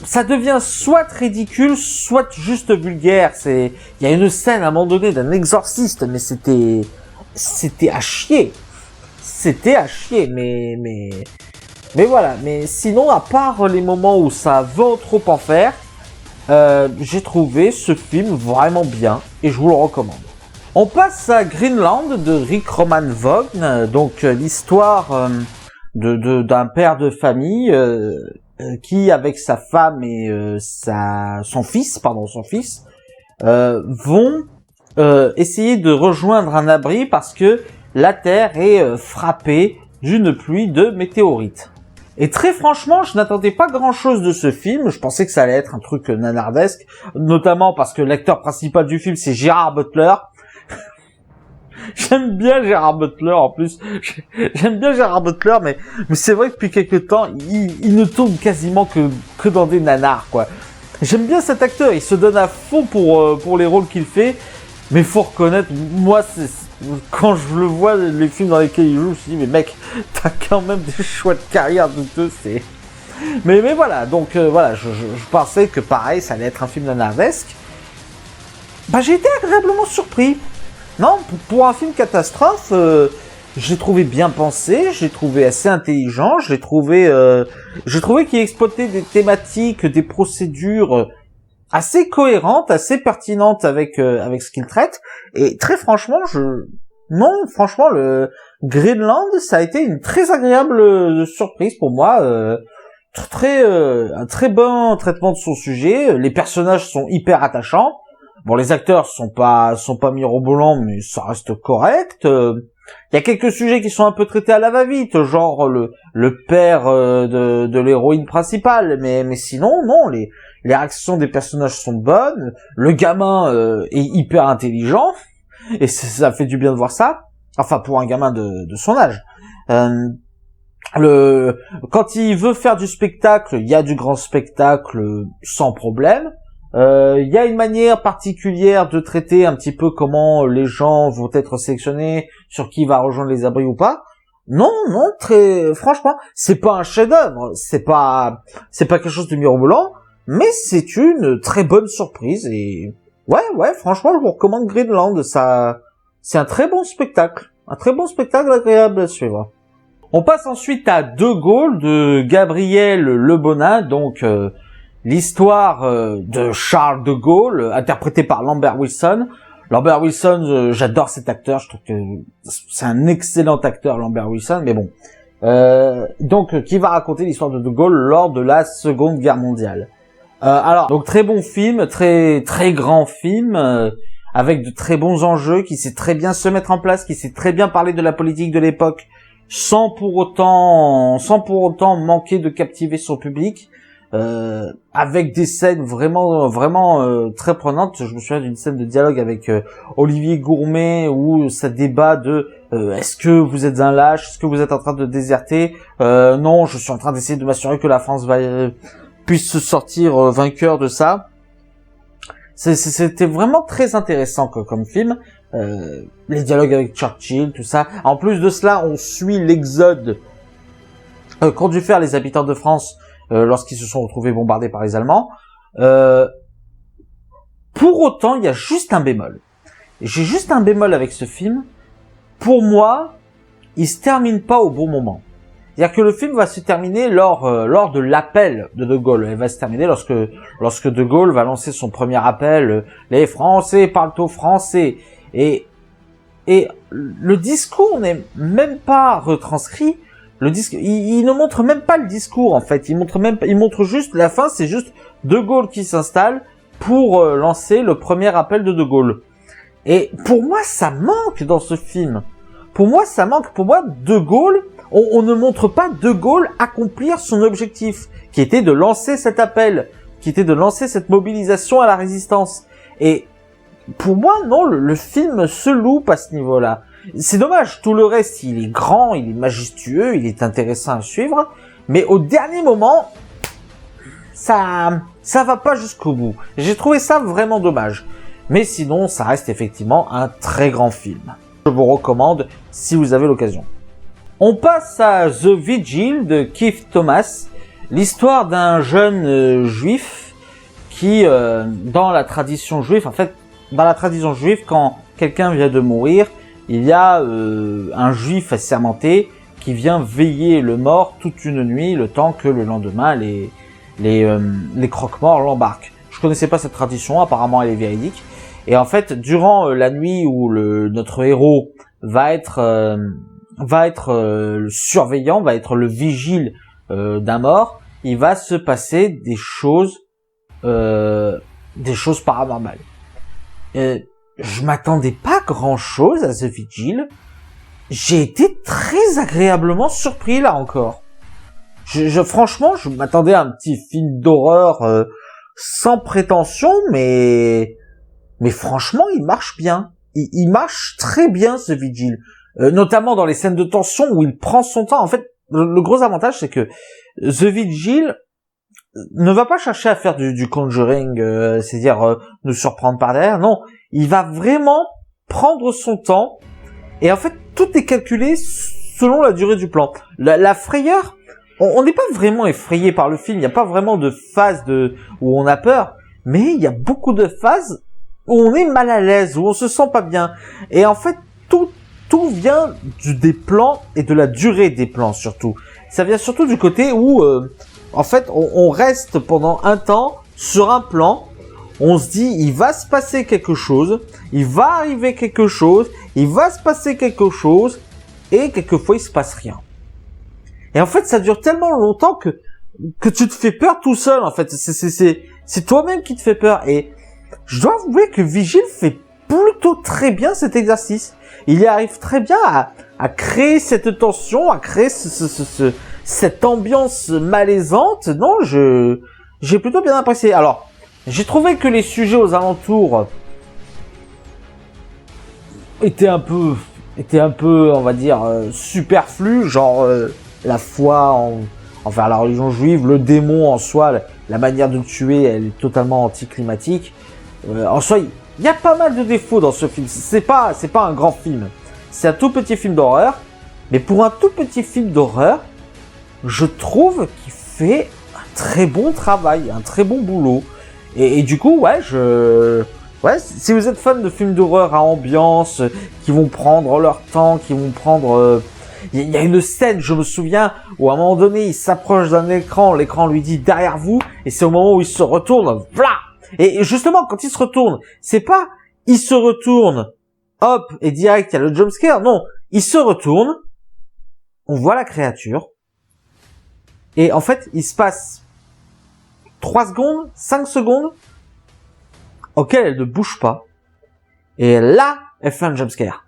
ça devient soit ridicule, soit juste vulgaire. Il y a une scène à un moment donné d'un exorciste, mais c'était à chier. C'était à chier, mais voilà. Mais sinon, à part les moments où ça veut trop en faire, j'ai trouvé ce film vraiment bien et je vous le recommande. On passe à Greenland de Rick Roman Vaughn, donc l'histoire d'un père de famille qui, avec sa femme et son fils, vont essayer de rejoindre un abri parce que la Terre est frappée d'une pluie de météorites. Et très franchement, je n'attendais pas grand-chose de ce film. Je pensais que ça allait être un truc nanardesque, notamment parce que l'acteur principal du film, c'est Gerard Butler. J'aime bien Gerard Butler en plus. J'aime bien Gerard Butler, mais c'est vrai que depuis quelques temps, il ne tourne quasiment que dans des nanars, quoi. J'aime bien cet acteur. Il se donne à fond pour les rôles qu'il fait. Mais faut reconnaître, moi, quand je le vois, les films dans lesquels il joue, je me suis dit, mais mec, t'as quand même des choix de carrière douteux, Mais voilà, donc voilà, je pensais que pareil, ça allait être un film nanardesque. J'ai été agréablement surpris. Non, pour un film catastrophe, j'ai trouvé bien pensé, j'ai trouvé assez intelligent, j'ai trouvé qu'il exploitait des thématiques, des procédures assez cohérente, assez pertinente avec ce qu'il traite. Et très franchement, franchement, le Greenland, ça a été une très agréable surprise pour moi. Un très bon traitement de son sujet. Les personnages sont hyper attachants. Bon, les acteurs sont pas mirobolants, mais ça reste correct. Il y a quelques sujets qui sont un peu traités à la va-vite, genre le père de l'héroïne principale, mais sinon non, les réactions des personnages sont bonnes, le gamin est hyper intelligent et ça fait du bien de voir ça. Enfin, pour un gamin de son âge. Quand il veut faire du spectacle, il y a du grand spectacle sans problème. Il y a une manière particulière de traiter un petit peu comment les gens vont être sélectionnés, sur qui va rejoindre les abris ou pas. Non, franchement, c'est pas un chef-d'œuvre, c'est pas quelque chose de mirobolant, mais c'est une très bonne surprise et ouais, franchement, je vous recommande Greenland, c'est un très bon spectacle agréable à suivre. On passe ensuite à De Gaulle de Gabriel Le Bonin, donc l'histoire de Charles de Gaulle, interprété par Lambert Wilson. Lambert Wilson, j'adore cet acteur, je trouve que c'est un excellent acteur, Lambert Wilson, mais bon, donc qui va raconter l'histoire de Gaulle lors de la Seconde Guerre mondiale. Alors, donc très bon film, très très grand film, avec de très bons enjeux, qui sait très bien se mettre en place, qui sait très bien parler de la politique de l'époque, sans pour autant manquer de captiver son public, avec des scènes vraiment très prenantes. Je me souviens d'une scène de dialogue avec Olivier Gourmet où ça débat de est-ce que vous êtes un lâche, est-ce que vous êtes en train de déserter, non, je suis en train d'essayer de m'assurer que la France puisse se sortir vainqueur de ça. C'était vraiment très intéressant comme film. Les dialogues avec Churchill, tout ça. En plus de cela, on suit l'exode qu'ont dû faire les habitants de France lorsqu'ils se sont retrouvés bombardés par les Allemands. Pour autant, il y a juste un bémol. J'ai juste un bémol avec ce film. Pour moi, il se termine pas au bon moment. C'est-à-dire que le film va se terminer lors de l'appel de Gaulle. Il va se terminer lorsque De Gaulle va lancer son premier appel. Les Français parlent aux Français. Et le discours n'est même pas retranscrit. Le disque, il ne montre même pas le discours en fait. Il montre juste la fin. C'est juste De Gaulle qui s'installe pour lancer le premier appel de Gaulle. Et pour moi, ça manque dans ce film. Pour moi, ça manque. Pour moi, De Gaulle, on ne montre pas De Gaulle accomplir son objectif, qui était de lancer cet appel, qui était de lancer cette mobilisation à la résistance. Et pour moi, non, le film se loupe à ce niveau-là. C'est dommage, tout le reste, il est grand, il est majestueux, il est intéressant à suivre, mais au dernier moment, ça va pas jusqu'au bout. J'ai trouvé ça vraiment dommage. Mais sinon, ça reste effectivement un très grand film. Je vous recommande si vous avez l'occasion. On passe à The Vigil de Keith Thomas, l'histoire d'un jeune juif qui, dans la tradition juive, quand quelqu'un vient de mourir, il y a un juif assermenté qui vient veiller le mort toute une nuit, le temps que le lendemain les croque-morts l'embarquent. Je connaissais pas cette tradition, apparemment elle est véridique. Et en fait, durant la nuit où notre héros va être le surveillant, va être le vigile d'un mort, il va se passer des choses paranormales. Je m'attendais pas grand-chose à The Vigil. J'ai été très agréablement surpris là encore. Franchement, je m'attendais à un petit film d'horreur sans prétention, mais franchement, il marche bien. Il marche très bien ce Vigil. Notamment dans les scènes de tension où il prend son temps. En fait, le gros avantage, c'est que The Vigil ne va pas chercher à faire du Conjuring, c'est-à-dire nous surprendre par derrière. Non, il va vraiment prendre son temps. Et en fait, tout est calculé selon la durée du plan. La frayeur, on n'est pas vraiment effrayé par le film. Il n'y a pas vraiment de phase où on a peur. Mais il y a beaucoup de phases où on est mal à l'aise, où on se sent pas bien. Et en fait, tout vient des plans et de la durée des plans surtout. Ça vient surtout du côté où, en fait, on reste pendant un temps sur un plan. On se dit, il va se passer quelque chose, il va arriver quelque chose, il va se passer quelque chose, et quelquefois il se passe rien. Et en fait, ça dure tellement longtemps que tu te fais peur tout seul. En fait, c'est toi-même qui te fais peur. Et je dois avouer que Vigil fait plutôt très bien cet exercice. Il y arrive très bien à créer cette tension, à créer cette ambiance malaisante. Non, j'ai plutôt bien apprécié. Alors, j'ai trouvé que les sujets aux alentours étaient un peu, on va dire, superflus, genre la foi envers la religion juive, le démon en soi, la manière de le tuer, elle est totalement anticlimatique. En soi, il y a pas mal de défauts dans ce film. C'est pas un grand film. C'est un tout petit film d'horreur, mais pour un tout petit film d'horreur, je trouve qu'il fait un très bon travail, un très bon boulot. Et du coup, si vous êtes fan de films d'horreur à ambiance, qui vont prendre leur temps, qui vont prendre... Il y a une scène, je me souviens, où à un moment donné, il s'approche d'un écran, l'écran lui dit « derrière vous », et c'est au moment où il se retourne, voilà. Et justement, quand il se retourne, c'est pas « il se retourne, hop, et direct, il y a le jumpscare », non, il se retourne, on voit la créature, et en fait, il se passe 3 secondes, 5 secondes, auxquelles elle ne bouge pas, et là, elle fait un jumpscare.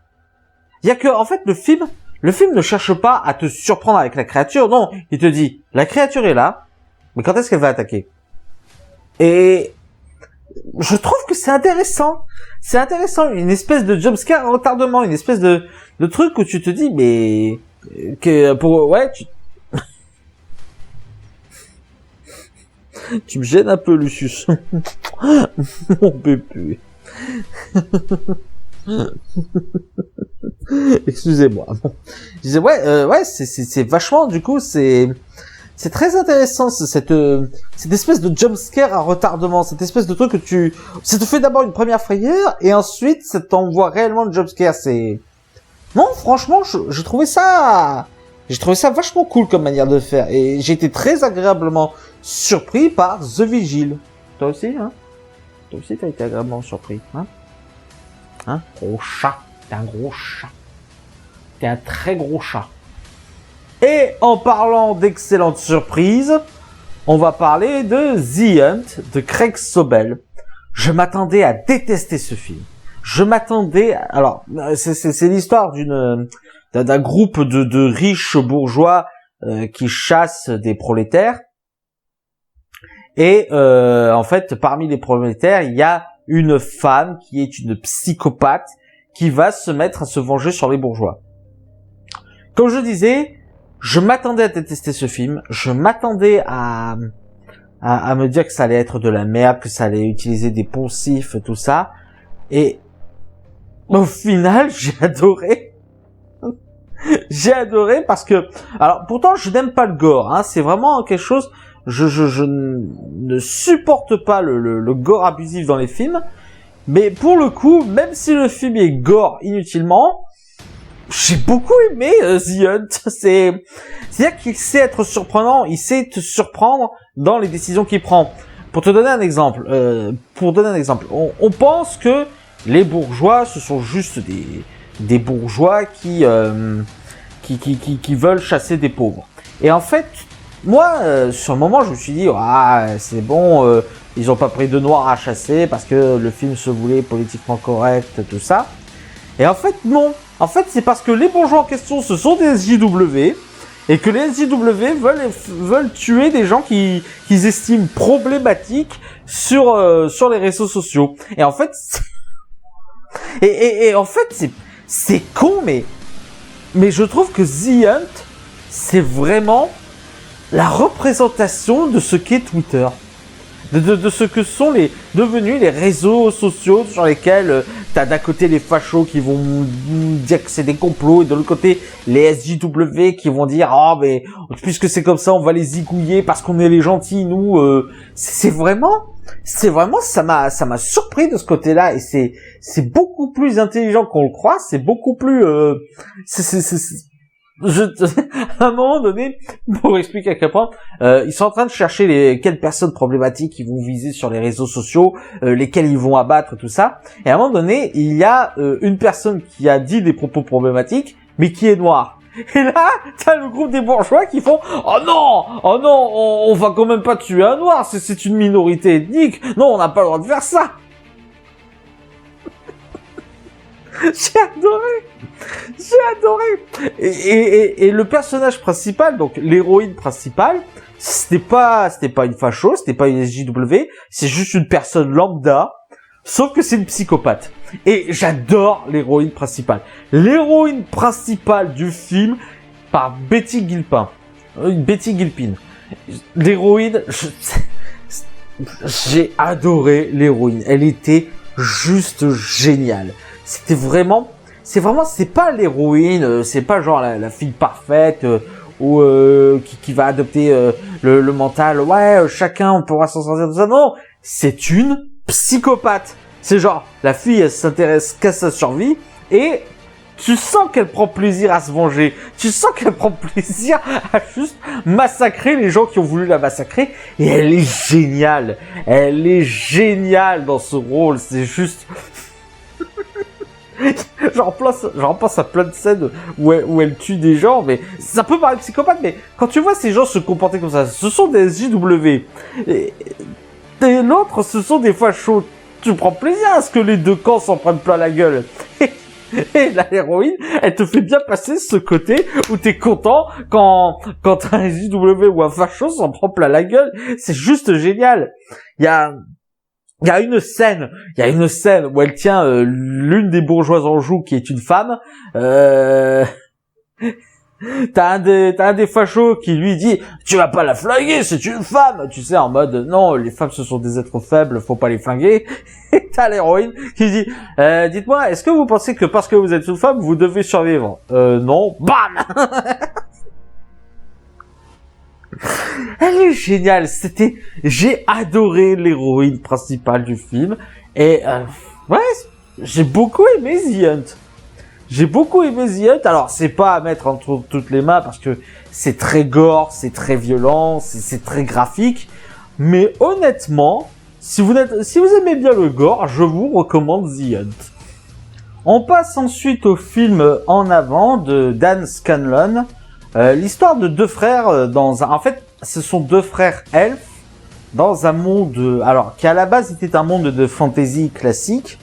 Il y a que, en fait, le film ne cherche pas à te surprendre avec la créature, non, il te dit, la créature est là, mais quand est-ce qu'elle va attaquer? Et je trouve que c'est intéressant. C'est intéressant, une espèce de jumpscare en retardement, une espèce de truc où tu te dis, mais tu me gênes un peu, Lucius. Mon bébé. Excusez-moi. Je disais, c'est vachement, du coup, c'est très intéressant, cette espèce de jumpscare à retardement, cette espèce de truc que ça te fait d'abord une première frayeur, et ensuite, ça t'envoie réellement le jumpscare, non, franchement, j'ai trouvé ça vachement cool comme manière de faire, et j'ai été très agréablement surpris par The Vigil. Toi aussi, hein? Toi aussi, t'as été agréablement surpris, hein? Hein? Gros chat. T'es un gros chat. T'es un très gros chat. Et en parlant d'excellentes surprises, on va parler de The Hunt de Craig Sobel. Je m'attendais à détester ce film. Alors, c'est l'histoire d'un groupe de riches bourgeois qui chassent des prolétaires. Et en fait, parmi les prolétaires, il y a une femme qui est une psychopathe qui va se mettre à se venger sur les bourgeois. Comme je disais, je m'attendais à détester ce film. Je m'attendais à me dire que ça allait être de la merde, que ça allait utiliser des poncifs, tout ça. Et au final, j'ai adoré. J'ai adoré parce que, alors pourtant, je n'aime pas le gore. Hein, c'est vraiment quelque chose. Je ne supporte pas le gore abusif dans les films. Mais pour le coup, même si le film est gore inutilement, j'ai beaucoup aimé The Hunt. C'est-à-dire qu'il sait être surprenant, il sait te surprendre dans les décisions qu'il prend. Pour donner un exemple, on pense que les bourgeois, ce sont juste des bourgeois qui veulent chasser des pauvres. Et en fait, moi, sur le moment, je me suis dit, c'est bon, ils ont pas pris de noirs à chasser parce que le film se voulait politiquement correct, tout ça. Et en fait, non. En fait, c'est parce que les bourgeois en question, ce sont des SJW, et que les SJW veulent tuer des gens qu'ils estiment problématiques sur les réseaux sociaux. Et en fait, en fait, c'est con, mais je trouve que The Hunt, c'est vraiment la représentation de ce qu'est Twitter. De ce que sont devenus les réseaux sociaux sur lesquels t'as d'un côté les fachos qui vont dire que c'est des complots, et de l'autre côté les SJW qui vont dire mais puisque c'est comme ça on va les zigouiller parce qu'on est les gentils nous. C'est vraiment ça m'a surpris de ce côté-là, et c'est beaucoup plus intelligent qu'on le croit, c'est beaucoup plus à un moment donné, pour expliquer à quel point ils sont en train de chercher quelles personnes problématiques ils vont viser sur les réseaux sociaux, lesquelles ils vont abattre, tout ça. Et à un moment donné, il y a une personne qui a dit des propos problématiques, mais qui est noire. Et là, t'as le groupe des bourgeois qui font oh non, on va quand même pas tuer un noir, c'est une minorité ethnique. Non, on n'a pas le droit de faire ça. J'ai adoré. Et le personnage principal, donc l'héroïne principale, c'était pas une facho, c'était pas une SJW, c'est juste une personne lambda, sauf que c'est une psychopathe. Et j'adore l'héroïne principale. L'héroïne principale du film par Betty Gilpin. L'héroïne, j'ai adoré l'héroïne. Elle était juste géniale. C'est pas l'héroïne, c'est pas genre la fille parfaite ou qui va adopter le mental. Chacun pourra s'en sortir de ça. Non, c'est une psychopathe. C'est genre la fille, elle s'intéresse qu'à sa survie, et tu sens qu'elle prend plaisir à se venger. Tu sens qu'elle prend plaisir à juste massacrer les gens qui ont voulu la massacrer, et elle est géniale. Elle est géniale dans ce rôle. C'est juste j'en pense à plein de scènes où elle tue des gens, mais ça peut paraître psychopathe, mais quand tu vois ces gens se comporter comme ça, ce sont des SJW. Et l'autre, ce sont des fachos. Tu prends plaisir à ce que les deux camps s'en prennent plein la gueule. Et l'héroïne, elle te fait bien passer ce côté où t'es content quand un SJW ou un facho s'en prend plein la gueule. C'est juste génial. Il y a une scène où elle tient l'une des bourgeoises en joue qui est une femme. T'as un des fachos qui lui dit tu vas pas la flinguer, c'est une femme, tu sais, en mode non, les femmes ce sont des êtres faibles, faut pas les flinguer. Et t'as l'héroïne qui dit dites-moi, est-ce que vous pensez que parce que vous êtes une femme vous devez survivre? Non. Bam. Elle est géniale, j'ai adoré l'héroïne principale du film et ouais, j'ai beaucoup aimé The Hunt. J'ai beaucoup aimé The Hunt. Alors, c'est pas à mettre entre toutes les mains parce que c'est très gore, c'est très violent, c'est très graphique. Mais honnêtement, si vous aimez bien le gore, je vous recommande The Hunt. On passe ensuite au film En avant de Dan Scanlon. L'histoire de deux frères en fait, ce sont deux frères elfes dans un monde, alors, qui à la base était un monde de fantasy classique,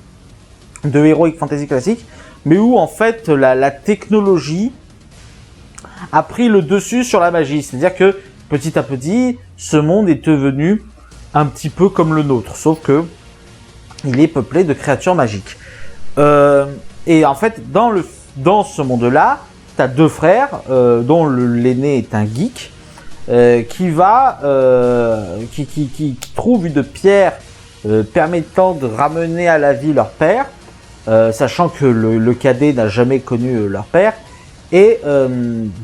de heroic fantasy classique, mais où en fait la technologie a pris le dessus sur la magie. C'est-à-dire que petit à petit, ce monde est devenu un petit peu comme le nôtre, sauf que il est peuplé de créatures magiques. Et en fait, dans ce monde-là, t'as deux frères, dont l'aîné est un geek, qui trouve une pierre permettant de ramener à la vie leur père. Sachant que le cadet n'a jamais connu leur père, et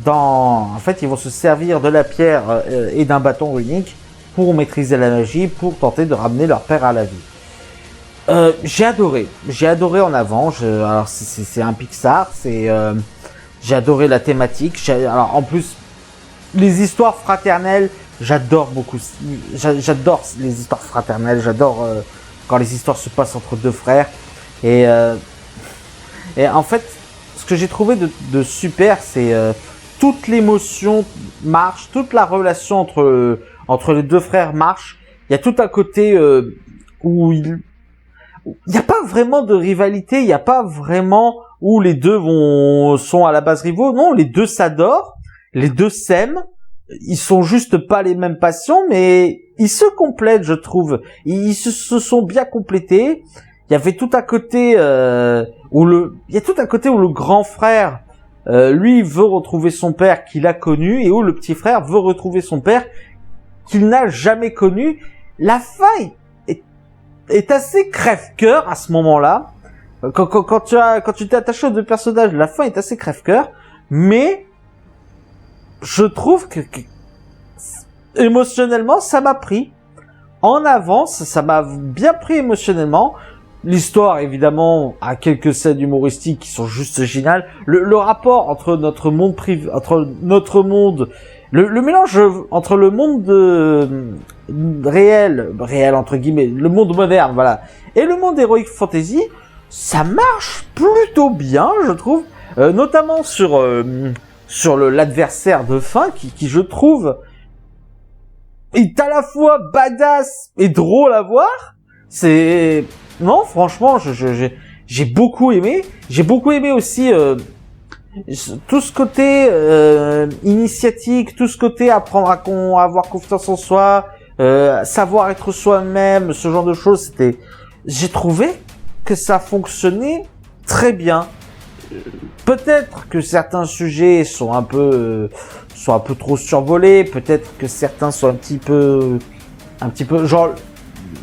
en fait ils vont se servir de la pierre et d'un bâton unique pour maîtriser la magie, pour tenter de ramener leur père à la vie. J'ai adoré En avant. Alors c'est un Pixar, j'ai adoré la thématique. Alors en plus les histoires fraternelles, j'adore beaucoup. J'adore les histoires fraternelles. J'adore quand les histoires se passent entre deux frères. Et en fait, ce que j'ai trouvé de super, c'est toute l'émotion marche, toute la relation entre les deux frères marche. Il y a tout un côté où il y a pas vraiment de rivalité, il y a pas vraiment où les deux sont à la base rivaux. Non, les deux s'adorent, les deux s'aiment. Ils sont juste pas les mêmes passions, mais ils se complètent, je trouve. Ils se sont bien complétés. Il y avait tout un côté où le grand frère lui veut retrouver son père qu'il a connu, et où le petit frère veut retrouver son père qu'il n'a jamais connu. La fin est assez crève-cœur à ce moment-là. Quand tu t'es attaché aux deux personnages, la fin est assez crève-cœur, mais je trouve que émotionnellement ça m'a pris. En avance, ça m'a bien pris émotionnellement. L'histoire, évidemment, a quelques scènes humoristiques qui sont juste géniales. Le rapport entre notre monde privé, le mélange entre le monde réel entre guillemets, le monde moderne, voilà, et le monde Heroic Fantasy, ça marche plutôt bien, je trouve, notamment sur l'adversaire de fin, qui je trouve est à la fois badass et drôle à voir. Non, franchement, j'ai beaucoup aimé. J'ai beaucoup aimé aussi tout ce côté initiatique, tout ce côté apprendre à avoir confiance en soi, savoir être soi-même, ce genre de choses. J'ai trouvé que ça fonctionnait très bien. Peut-être que certains sujets sont un peu trop survolés. Peut-être que certains sont un petit peu genre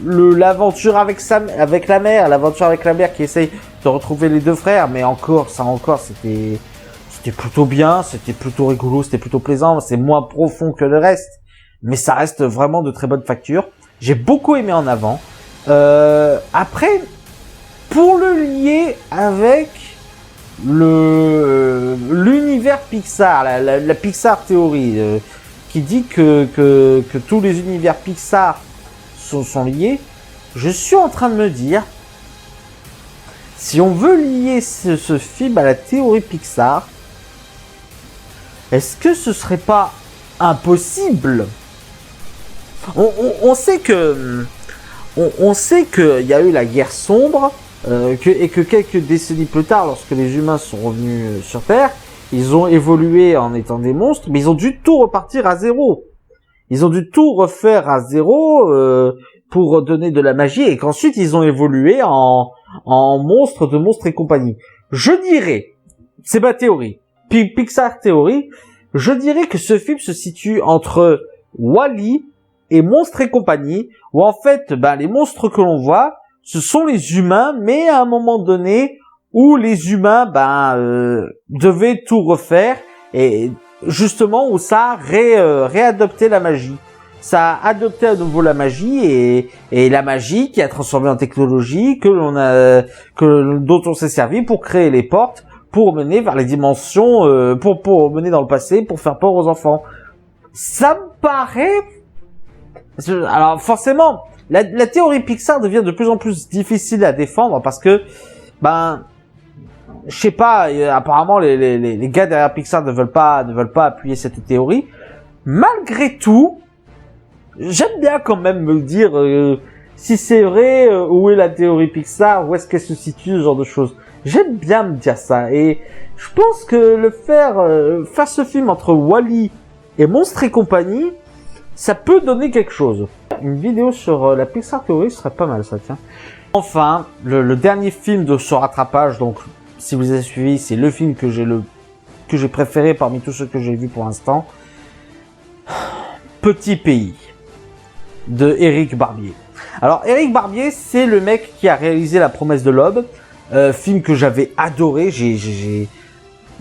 l'aventure avec la mère qui essaye de retrouver les deux frères, mais encore c'était plutôt bien, c'était plutôt rigolo, c'était plutôt plaisant, c'est moins profond que le reste, mais ça reste vraiment de très bonne facture. J'ai beaucoup aimé En avant. Après, pour le lier avec l'univers Pixar, la Pixar théorie, qui dit que tous les univers Pixar sont liés, je suis en train de me dire, si on veut lier ce film à la théorie Pixar, est-ce que ce serait pas impossible? On sait que on sait qu'il y a eu la guerre sombre et que quelques décennies plus tard, lorsque les humains sont revenus sur Terre, ils ont évolué en étant des monstres, mais ils ont dû tout repartir à zéro. Ils ont dû tout refaire à zéro pour donner de la magie, et qu'ensuite ils ont évolué en monstres de Monstres et compagnie. Je dirais, c'est ma théorie, Pixar théorie, je dirais que ce film se situe entre Wall-E et Monstres et compagnie, où en fait, les monstres que l'on voit, ce sont les humains, mais à un moment donné, où les humains, devaient tout refaire, et justement, où ça a réadopté la magie. Ça a adopté à nouveau la magie, et la magie qui a transformé en technologie, dont on s'est servi pour créer les portes, pour mener vers les dimensions, pour mener dans le passé, pour faire peur aux enfants. Ça me paraît... Alors forcément, la théorie Pixar devient de plus en plus difficile à défendre parce que, je sais pas, apparemment les gars derrière Pixar ne veulent pas appuyer cette théorie. Malgré tout, j'aime bien quand même me dire si c'est vrai, où est la théorie Pixar, où est-ce qu'elle se situe, ce genre de choses. J'aime bien me dire ça, et je pense que faire ce film entre Wall-E et Monstres et compagnie, ça peut donner quelque chose. Une vidéo sur la Pixar Theory serait pas mal, ça, tiens. Enfin, le dernier film de ce rattrapage, donc, si vous avez suivi, c'est le film que j'ai préféré parmi tous ceux que j'ai vus pour l'instant. Petit Pays, de Éric Barbier. Alors, Éric Barbier, c'est le mec qui a réalisé La Promesse de l'Aube, film que j'avais adoré, j'ai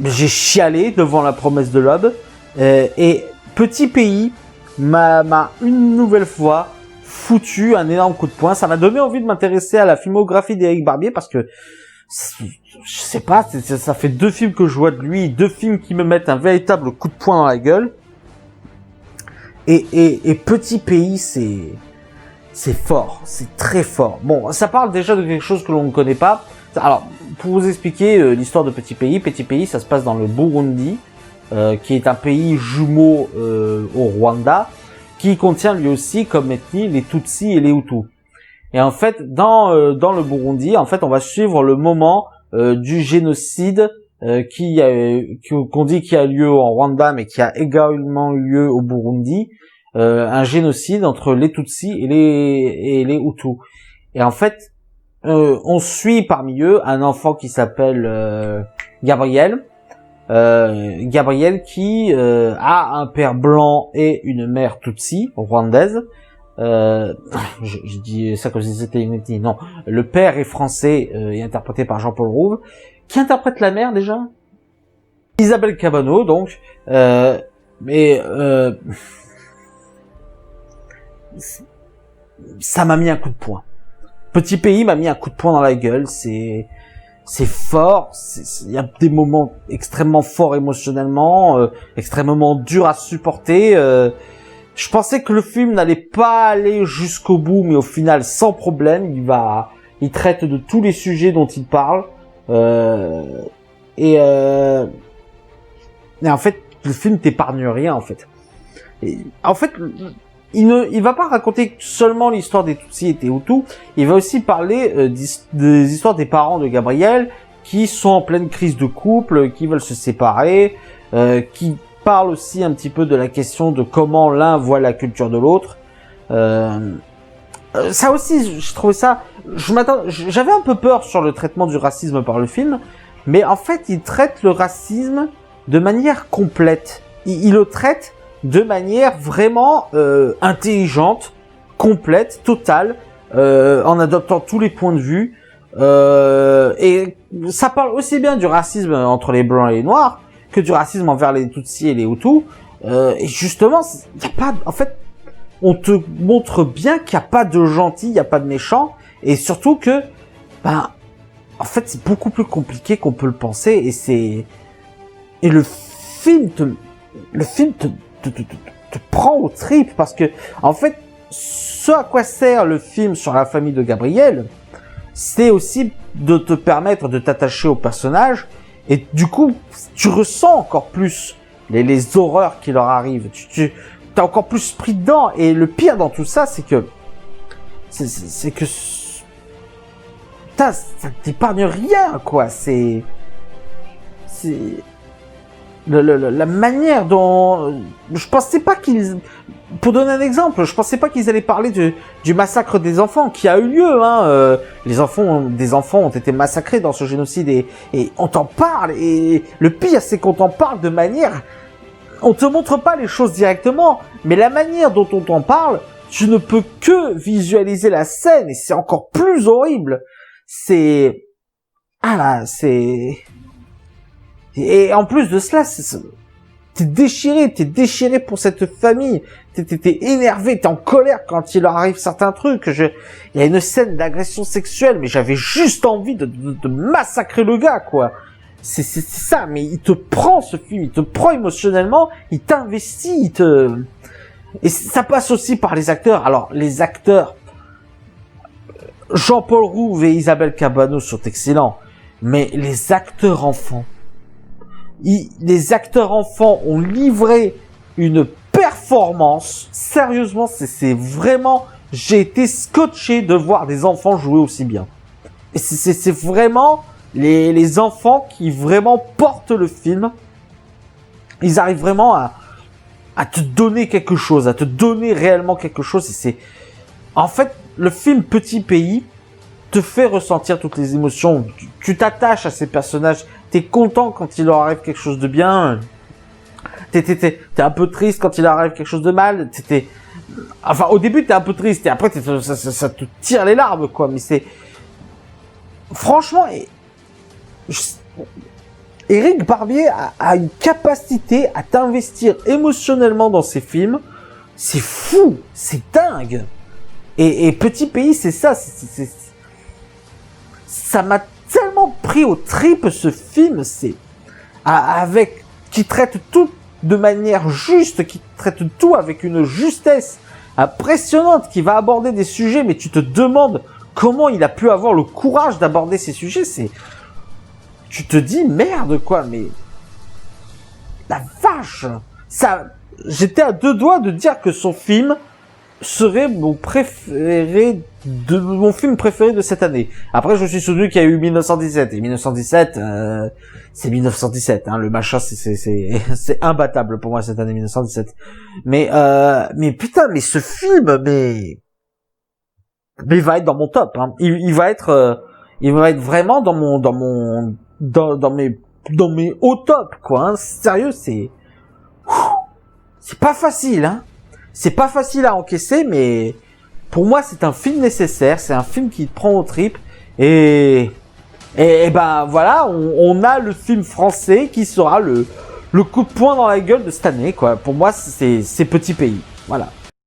chialé devant La Promesse de l'Aube, et Petit Pays m'a une nouvelle fois foutu un énorme coup de poing. Ça m'a donné envie de m'intéresser à la filmographie d'Éric Barbier parce que je sais pas, ça fait 2 films que je vois de lui, 2 films qui me mettent un véritable coup de poing dans la gueule. Et Petit Pays, c'est fort, c'est très fort. Bon, ça parle déjà de quelque chose que l'on ne connaît pas. Alors, pour vous expliquer l'histoire de Petit Pays, ça se passe dans le Burundi, qui est un pays jumeau au Rwanda, qui contient lui aussi comme ethnie les Tutsis et les Hutus. Et en fait, dans le Burundi, en fait, on va suivre le moment du génocide qu'on dit qui a lieu en Rwanda, mais qui a également lieu au Burundi, un génocide entre les Tutsis et les Hutus. Et en fait, on suit parmi eux un enfant qui s'appelle Gabriel. Gabriel qui a un père blanc et une mère Tutsi rwandaise. Je dis ça comme si c'était une ethnie. Non, le père est français et interprété par Jean-Paul Rouve. Qui interprète la mère déjà? Isabelle Cabano, donc. Ça m'a mis un coup de poing. Petit Pays m'a mis un coup de poing dans la gueule. C'est fort, il y a des moments extrêmement forts émotionnellement, extrêmement durs à supporter. Je pensais que le film n'allait pas aller jusqu'au bout, mais au final, sans problème, il traite de tous les sujets dont il parle. Et en fait, le film t'épargne rien, en fait. Il va pas raconter seulement l'histoire des Tutsis et des Hutus, il va aussi parler des histoires des parents de Gabriel, qui sont en pleine crise de couple, qui veulent se séparer, qui parle aussi un petit peu de la question de comment l'un voit la culture de l'autre. Ça aussi, je trouvais ça... J'avais un peu peur sur le traitement du racisme par le film, mais en fait, il traite le racisme de manière complète. Il le traite de manière vraiment intelligente, complète, totale, en adoptant tous les points de vue. Et ça parle aussi bien du racisme entre les blancs et les noirs que du racisme envers les Tutsis et les Hutus. Et justement, y a pas, en fait, on te montre bien qu'il n'y a pas de gentils, il n'y a pas de méchants, et surtout que, en fait, c'est beaucoup plus compliqué qu'on peut le penser, et le film te prend aux tripes, parce que, en fait, ce à quoi sert le film sur la famille de Gabriel, c'est aussi de te permettre de t'attacher au personnage, et du coup, tu ressens encore plus les horreurs qui leur arrivent. T'as encore plus pris dedans, et le pire dans tout ça, c'est que ça t'épargne rien, quoi. C'est la manière dont je pensais pas qu'ils, pour donner un exemple, je pensais pas qu'ils allaient parler du massacre des enfants qui a eu lieu, hein. Des enfants ont été massacrés dans ce génocide, et on t'en parle, et le pire c'est qu'on t'en parle de manière, on te montre pas les choses directement, mais la manière dont on t'en parle, tu ne peux que visualiser la scène, et c'est encore plus horrible. Et en plus de cela, t'es déchiré pour cette famille, t'es énervé, t'es en colère quand il leur arrive certains trucs. Il y a une scène d'agression sexuelle, mais j'avais juste envie de massacrer le gars, quoi. C'est ça, mais il te prend ce film, il te prend émotionnellement, il t'investit, et ça passe aussi par les acteurs. Alors, les acteurs, Jean-Paul Rouve et Isabelle Cabano sont excellents, mais les acteurs enfants ont livré une performance. Sérieusement, c'est vraiment, j'ai été scotché de voir des enfants jouer aussi bien. Et c'est vraiment les enfants qui vraiment portent le film. Ils arrivent vraiment à te donner quelque chose, à te donner réellement quelque chose. Et en fait, le film Petit Pays te fait ressentir toutes les émotions. Tu t'attaches à ces personnages. T'es content quand il leur arrive quelque chose de bien. T'es un peu triste quand il leur arrive quelque chose de mal. Enfin, au début, t'es un peu triste, et après, ça te tire les larmes, quoi. Mais franchement, Éric Barbier a une capacité à t'investir émotionnellement dans ses films. C'est fou, c'est dingue. Et Petit Pays, c'est ça. Ça m'a tellement pris aux tripes, ce film. Qui traite tout de manière juste, qui traite tout avec une justesse impressionnante, qui va aborder des sujets, mais tu te demandes comment il a pu avoir le courage d'aborder ces sujets. Tu te dis merde, quoi, mais la vache, j'étais à deux doigts de dire que son film serait mon film préféré de cette année. Après, je me suis souvenu qu'il y a eu 1917, et 1917, c'est 1917, hein, le machin, c'est imbattable pour moi cette année 1917. Mais putain, mais ce film, mais il va être dans mon top, hein. Il va être vraiment dans mes hauts top, quoi, hein. Sérieux, c'est pas facile, hein. C'est pas facile à encaisser, mais pour moi, c'est un film nécessaire. C'est un film qui te prend aux tripes. Et ben voilà, on a le film français qui sera le coup de poing dans la gueule de cette année, quoi. Pour moi, c'est Petit Pays. Voilà.